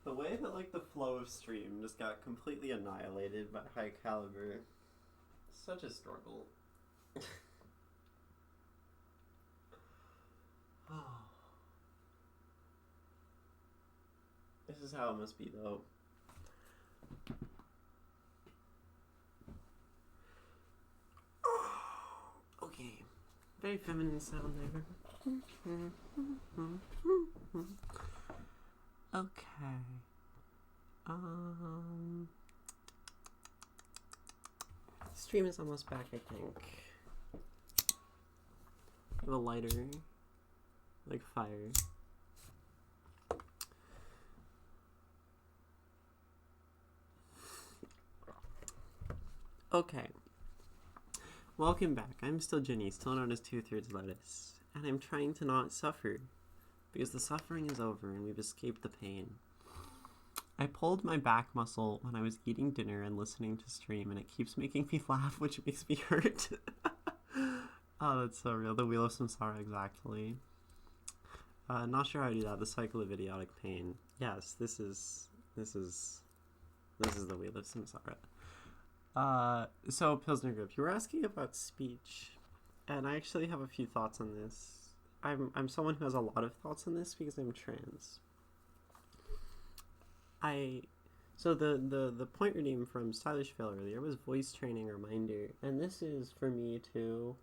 The way that, like, the flow of stream just got completely annihilated by High Caliber. Such a struggle. This is how it must be, though. Okay. Very feminine sound there. Okay. Stream is almost back, I think. I have a lighter, like fire. Okay. Welcome back. I'm still Ginny, still known as 2/3 Lotus, and I'm trying to not suffer, because the suffering is over and we've escaped the pain. I pulled my back muscle when I was eating dinner and listening to stream, and it keeps making me laugh, which makes me hurt. Oh, that's so real. The Wheel of Samsara, exactly. Not sure how to do that. The cycle of idiotic pain. Yes, this is the Wheel of Samsara. So Pilsnergrip, you were asking about speech, and I actually have a few thoughts on this. I'm someone who has a lot of thoughts on this because I'm trans. So the point redeem from Stylish Fail earlier was voice training reminder, and this is for me to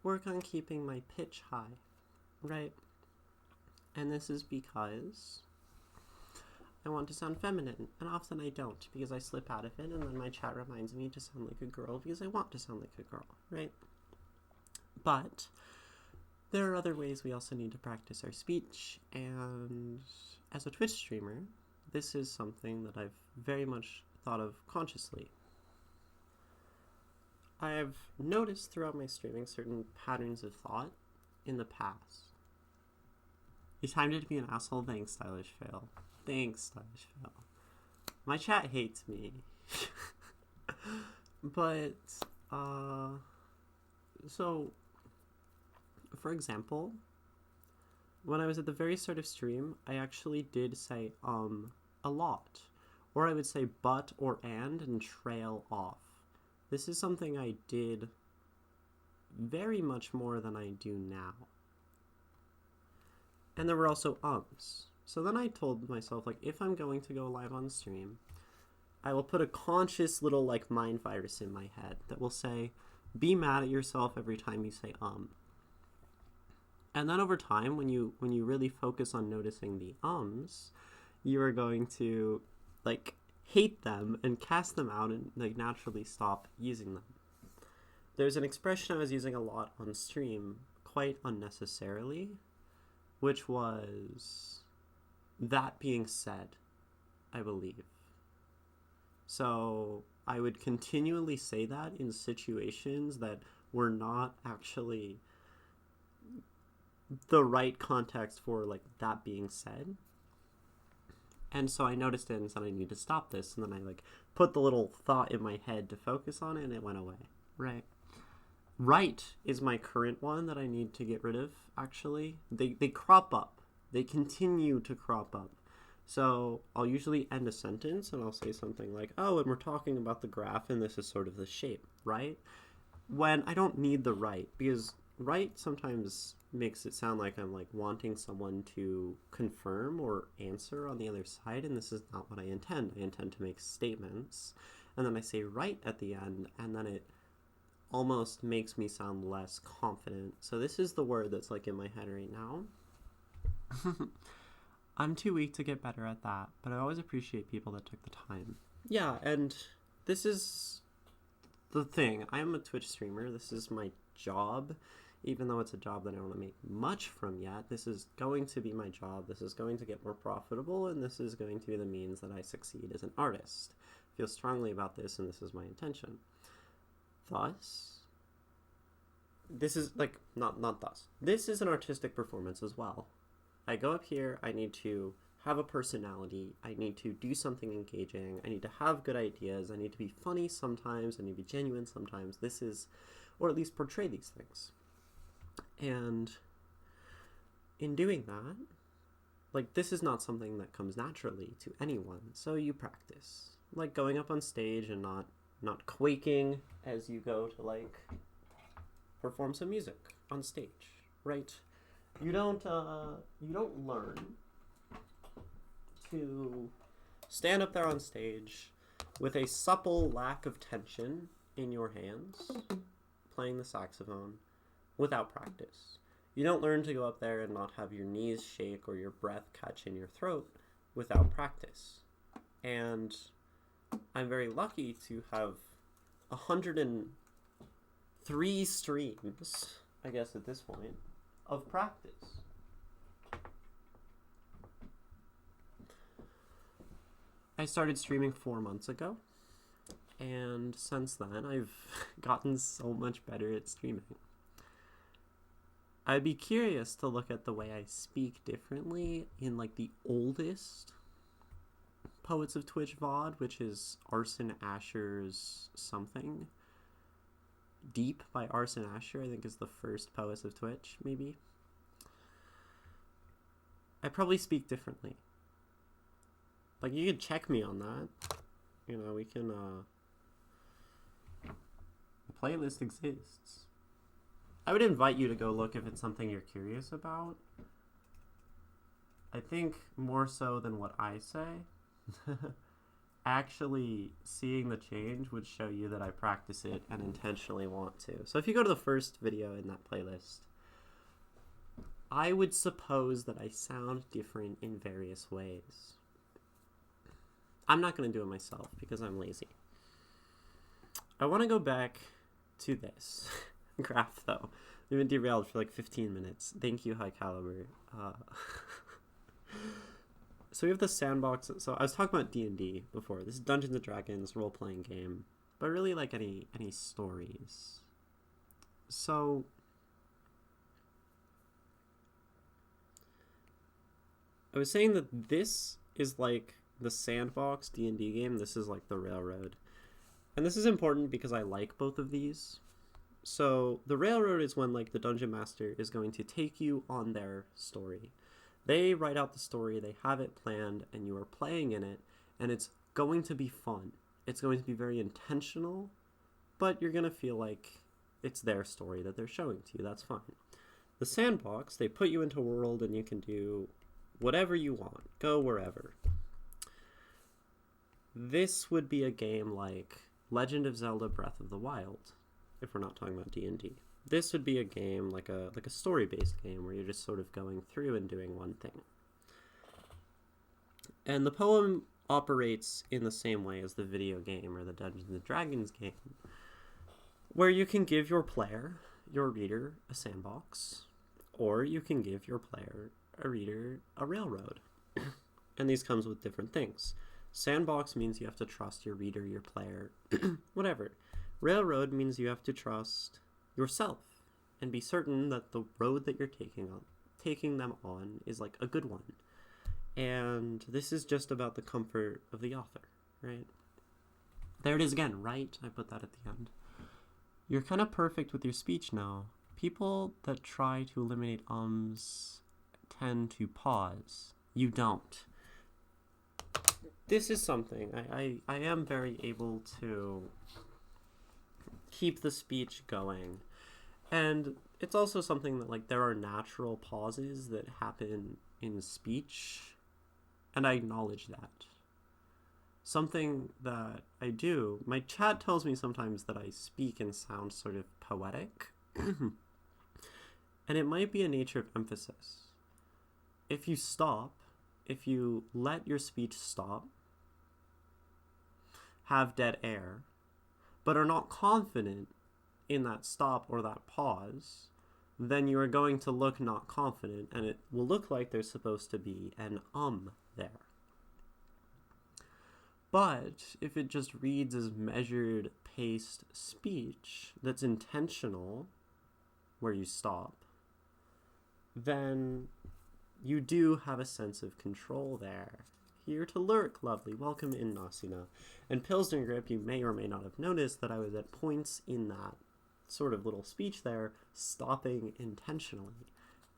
work on keeping my pitch high, right? And this is because I want to sound feminine, and often I don't because I slip out of it, and then my chat reminds me to sound like a girl because I want to sound like a girl, right? But there are other ways we also need to practice our speech, and as a Twitch streamer, this is something that I've very much thought of consciously. I've noticed throughout my streaming certain patterns of thought in the past. You timed it to be an asshole? Thanks, Stylish Fail. Thanks, Stylish Fail. My chat hates me. But, so, for example, when I was at the very start of stream, I actually did say, a lot. Or I would say but or and trail off. This is something I did very much more than I do now. And there were also ums. So then I told myself, like, if I'm going to go live on stream, I will put a conscious little, like, mind virus in my head that will say, be mad at yourself every time you say And then over time, when you really focus on noticing the ums, you are going to, like, hate them and cast them out and, like, naturally stop using them. There's an expression I was using a lot on stream, quite unnecessarily, which was, that being said, I believe. So I would continually say that in situations that were not actually the right context for, like, that being said. And so I noticed it and said I need to stop this, and then I, like, put the little thought in my head to focus on it, and it went away. Right is my current one that I need to get rid of, actually. They crop up. They continue to crop up. So I'll usually end a sentence and I'll say something like, oh, and we're talking about the graph and this is sort of the shape, right? When I don't need the right, because right sometimes makes it sound like I'm, like, wanting someone to confirm or answer on the other side, and this is not what I intend. I intend to make statements, and then I say right at the end, and then it almost makes me sound less confident. So this is the word that's, like, in my head right now. I'm too weak to get better at that, but I always appreciate people that took the time. Yeah, and this is the thing. I am a Twitch streamer. This is my job. Even though it's a job that I don't want to make much from yet, this is going to be my job. This is going to get more profitable, and this is going to be the means that I succeed as an artist. I feel strongly about this, and this is my intention. Thus, this is, like, not thus. This is an artistic performance as well. I go up here, I need to have a personality, I need to do something engaging, I need to have good ideas, I need to be funny sometimes, I need to be genuine sometimes. This is, or at least portray these things. And in doing that, like, this is not something that comes naturally to anyone, so you practice. Like going up on stage and not quaking as you go to, like, perform some music on stage, right? You don't learn to stand up there on stage with a supple lack of tension in your hands, playing the saxophone, without practice. You don't learn to go up there and not have your knees shake or your breath catch in your throat without practice. And I'm very lucky to have 103 streams, I guess at this point, of practice. I started streaming 4 months ago, and since then I've gotten so much better at streaming. I'd be curious to look at the way I speak differently in like the oldest Poets of Twitch VOD, which is Arson Asher's something. Deep by Arson Asher, I think, is the first Poets of Twitch, maybe. I probably speak differently. Like, you could check me on that. You know, we can, the playlist exists. I would invite you to go look if it's something you're curious about. I think more so than what I say. Actually seeing the change would show you that I practice it and intentionally want to. So if you go to the first video in that playlist, I would suppose that I sound different in various ways. I'm not going to do it myself because I'm lazy. I want to go back to this graph though. We've been derailed for like 15 minutes. Thank you, High Caliber. So we have the sandbox. So I was talking about D&D before. This is Dungeons & Dragons role-playing game, but really like any stories. So I was saying that this is like the sandbox D&D game. This is like the railroad. And this is important because I like both of these. So the railroad is when like the dungeon master is going to take you on their story. They write out the story, they have it planned, and you are playing in it, and it's going to be fun. It's going to be very intentional, but you're going to feel like it's their story that they're showing to you. That's fine. The sandbox, they put you into a world, and you can do whatever you want. Go wherever. This would be a game like Legend of Zelda Breath of the Wild, if we're not talking about D&D. This would be a game like a story-based game where you're just sort of going through and doing one thing. And the poem operates in the same way as the video game or the Dungeons & Dragons game, where you can give your player, your reader, a sandbox, or you can give your player, a reader, a railroad. And these comes with different things. Sandbox means you have to trust your reader, your player, whatever. Railroad means you have to trust yourself and be certain that the road that you're taking them on is like a good one. And this is just about the comfort of the author, right? There it is again, right? I put that at the end. You're kind of perfect with your speech now. People that try to eliminate ums tend to pause. You don't. This is something I am very able to keep the speech going. And it's also something that like there are natural pauses that happen in speech, and I acknowledge that. Something that I do, my chat tells me sometimes that I speak and sound sort of poetic. And it might be a nature of emphasis. If you stop, if you let your speech stop, have dead air, but are not confident in that stop or that pause, then you are going to look not confident, and it will look like there's supposed to be an there. But if it just reads as measured, paced speech that's intentional, where you stop, then you do have a sense of control there. Here to lurk, lovely. Welcome in, Nasina. And Pilsnergrip, you may or may not have noticed that I was at points in that sort of little speech there, stopping intentionally.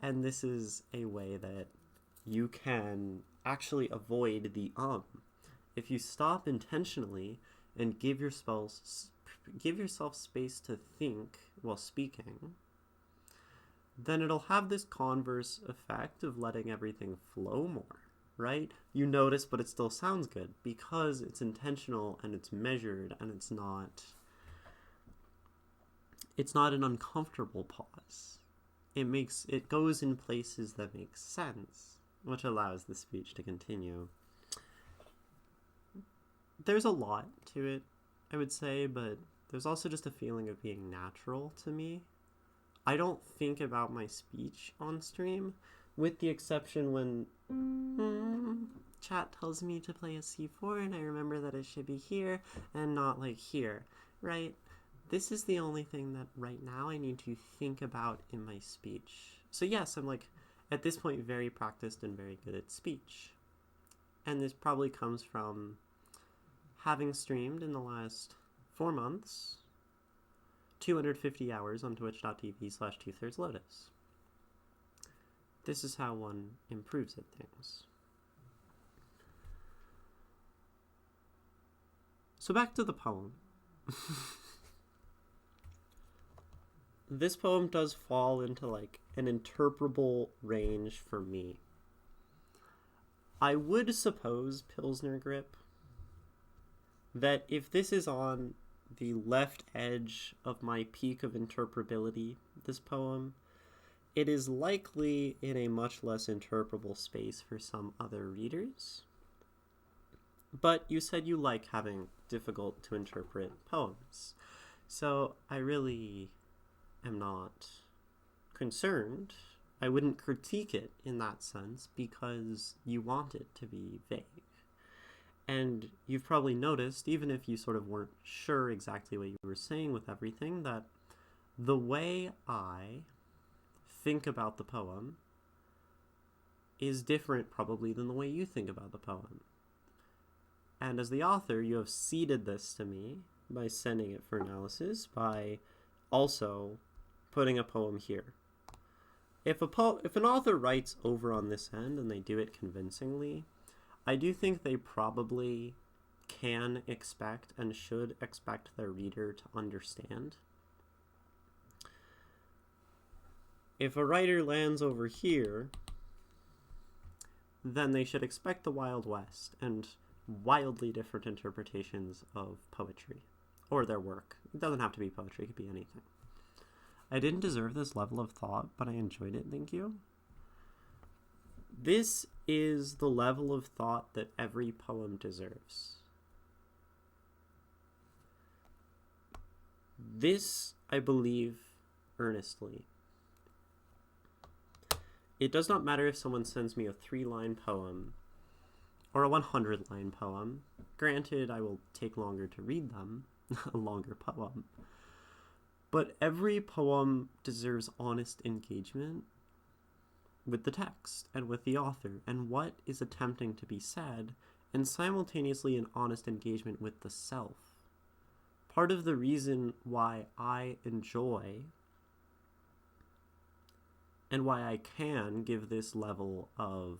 And this is a way that you can actually avoid the If you stop intentionally and give yourself space to think while speaking, then it'll have this converse effect of letting everything flow more, right? You notice, but it still sounds good because it's intentional and it's measured and it's not an uncomfortable pause. It goes in places that make sense, which allows the speech to continue. There's a lot to it, I would say, but there's also just a feeling of being natural to me. I don't think about my speech on stream, with the exception when chat tells me to play a C4 and I remember that it should be here and not like here, right? This is the only thing that right now I need to think about in my speech. So yes, I'm like, at this point, very practiced and very good at speech. And this probably comes from having streamed in the last 4 months 250 hours on twitch.tv/2thirdslotus. This is how one improves at things. So back to the poem. This poem does fall into like an interpretable range for me. I would suppose, Pilsnergrip, that if this is on the left edge of my peak of interpretability, this poem, it is likely in a much less interpretable space for some other readers. But you said you like having difficult to interpret poems. So I really am not concerned. I wouldn't critique it in that sense because you want it to be vague. And you've probably noticed, even if you sort of weren't sure exactly what you were saying with everything, that the way I think about the poem is different probably than the way you think about the poem. And as the author, you have ceded this to me by sending it for analysis, by also putting a poem here. If an author writes over on this end and they do it convincingly, I do think they probably can expect and should expect their reader to understand. If a writer lands over here, then they should expect the Wild West and wildly different interpretations of poetry or their work. It doesn't have to be poetry, it could be anything. I didn't deserve this level of thought, but I enjoyed it, thank you. This is the level of thought that every poem deserves. This, I believe earnestly. It does not matter if someone sends me a 3-line poem or a 100-line poem. Granted, I will take longer to read them, a longer poem. But every poem deserves honest engagement with the text and with the author and what is attempting to be said, and simultaneously an honest engagement with the self. Part of the reason why I enjoy and why I can give this level of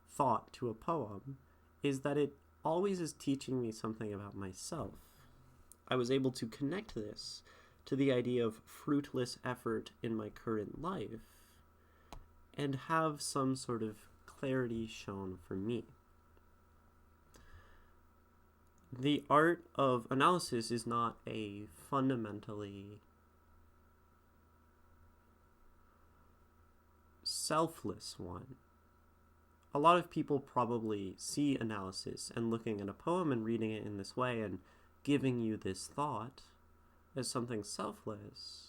thought to a poem is that it always is teaching me something about myself. I was able to connect this to the idea of fruitless effort in my current life and have some sort of clarity shown for me. The art of analysis is not a fundamentally selfless one. A lot of people probably see analysis and looking at a poem and reading it in this way and giving you this thought as something selfless,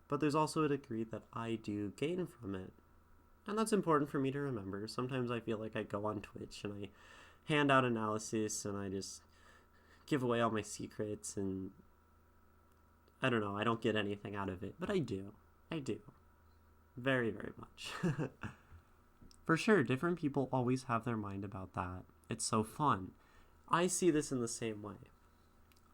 but there's also a degree that I do gain from it. And that's important for me to remember. Sometimes I feel like I go on Twitch and I hand out analysis and I just give away all my secrets and I don't know, I don't get anything out of it, but I do. Very, very much. For sure, different people always have their mind about that. It's so fun. I see this in the same way.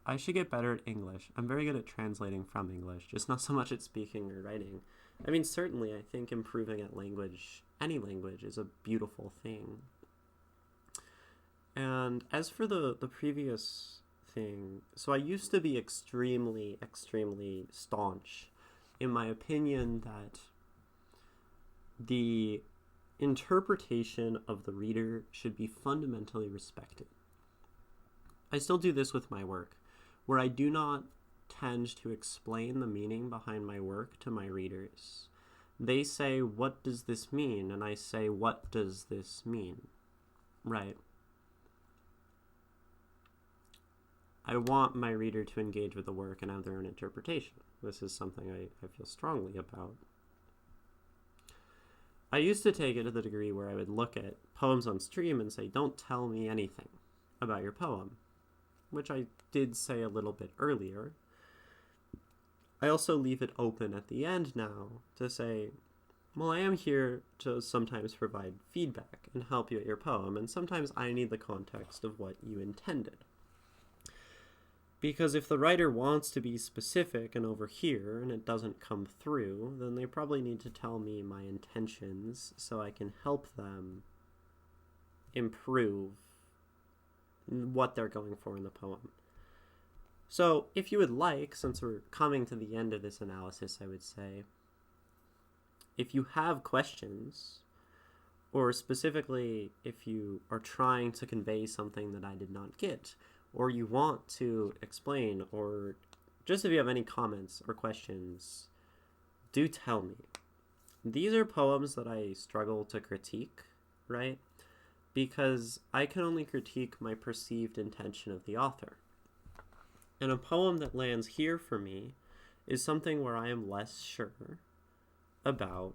I should get better at English. I'm very good at translating from English, just not so much at speaking or writing. I mean, certainly, I think improving at language, any language, is a beautiful thing. And as for the previous thing, so I used to be extremely, extremely staunch in my opinion that the interpretation of the reader should be fundamentally respected. I still do this with my work, where I do not tend to explain the meaning behind my work to my readers. They say, "What does this mean?" And I say, "What does this mean?" Right. I want my reader to engage with the work and have their own interpretation. This is something I feel strongly about. I used to take it to the degree where I would look at poems on stream and say, "Don't tell me anything about your poem," which I did say a little bit earlier. I also leave it open at the end now to say, Well, I am here to sometimes provide feedback and help you at your poem, and sometimes I need the context of what you intended. Because if the writer wants to be specific and over here and it doesn't come through, then they probably need to tell me my intentions so I can help them improve what they're going for in the poem. So if you would like, since we're coming to the end of this analysis, I would say, if you have questions, or specifically if you are trying to convey something that I did not get, or you want to explain, or just if you have any comments or questions, do tell me. These are poems that I struggle to critique, right? Because I can only critique my perceived intention of the author. And a poem that lands here for me is something where I am less sure about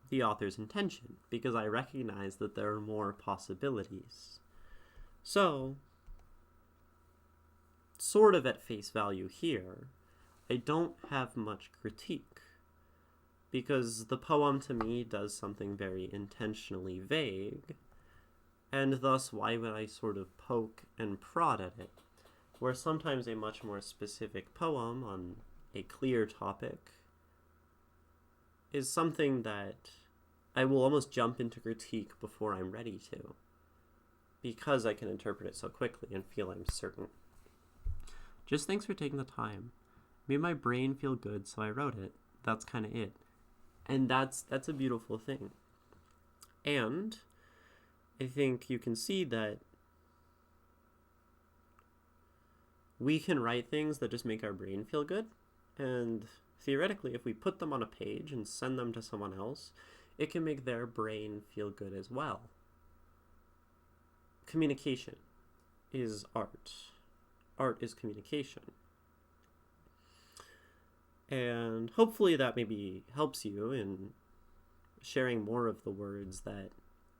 the author's intention, because I recognize that there are more possibilities. So, sort of at face value here, I don't have much critique, because the poem to me does something very intentionally vague, and thus why would I sort of poke and prod at it, where sometimes a much more specific poem on a clear topic is something that I will almost jump into critique before I'm ready to, because I can interpret it so quickly and feel I'm certain. Just thanks for taking the time. Made my brain feel good, so I wrote it. That's kind of it. And that's a beautiful thing. And I think you can see that we can write things that just make our brain feel good. And theoretically, if we put them on a page and send them to someone else, it can make their brain feel good as well. Communication is art. Art is communication. And hopefully that maybe helps you in sharing more of the words that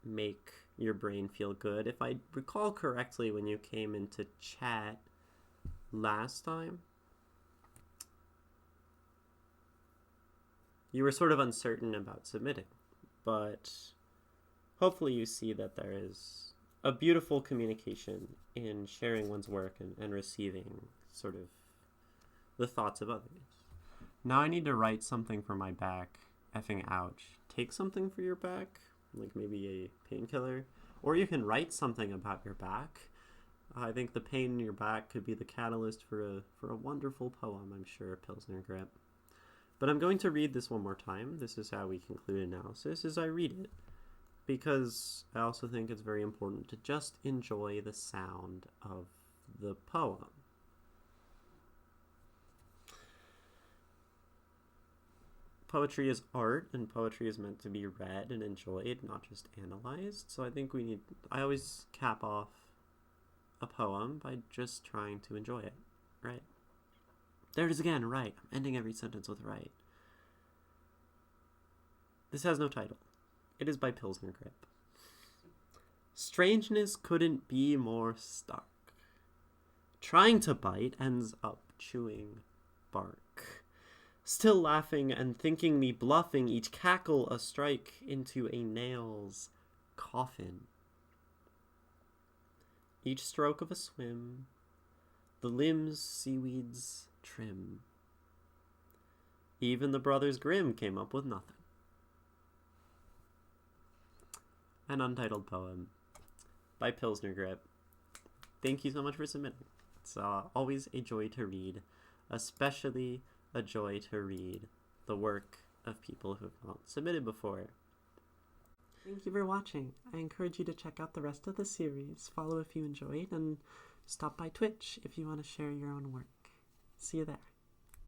make your brain feel good. If I recall correctly, when you came into chat last time, you were sort of uncertain about submitting, but hopefully you see that there is a beautiful communication in sharing one's work and receiving sort of the thoughts of others. Now I need to write something for my back. Effing ouch. Take something for your back, like maybe a painkiller, or you can write something about your back. I think the pain in your back could be the catalyst for a wonderful poem, I'm sure, Pilsnergrip. But I'm going to read this one more time. This is how we conclude analysis, as I read it, because I also think it's very important to just enjoy the sound of the poem. Poetry is art, and poetry is meant to be read and enjoyed, not just analyzed. So I think I always cap off a poem by just trying to enjoy it, right? There it is again, right. I'm ending every sentence with right. This has no title. It is by Pilsnergrip. Strangeness couldn't be more stark. Trying to bite ends up chewing bark. Still laughing and thinking me bluffing, each cackle a strike into a nail's coffin. Each stroke of a swim, the limbs seaweeds trim. Even the brothers Grimm came up with nothing. An Untitled poem by Pilsnergrip. Thank you so much for submitting. It's always a joy to read, especially a joy to read the work of people who have not submitted before. Thank you for watching. I encourage you to check out the rest of the series, follow if you enjoyed, and stop by Twitch if you want to share your own work. See you there.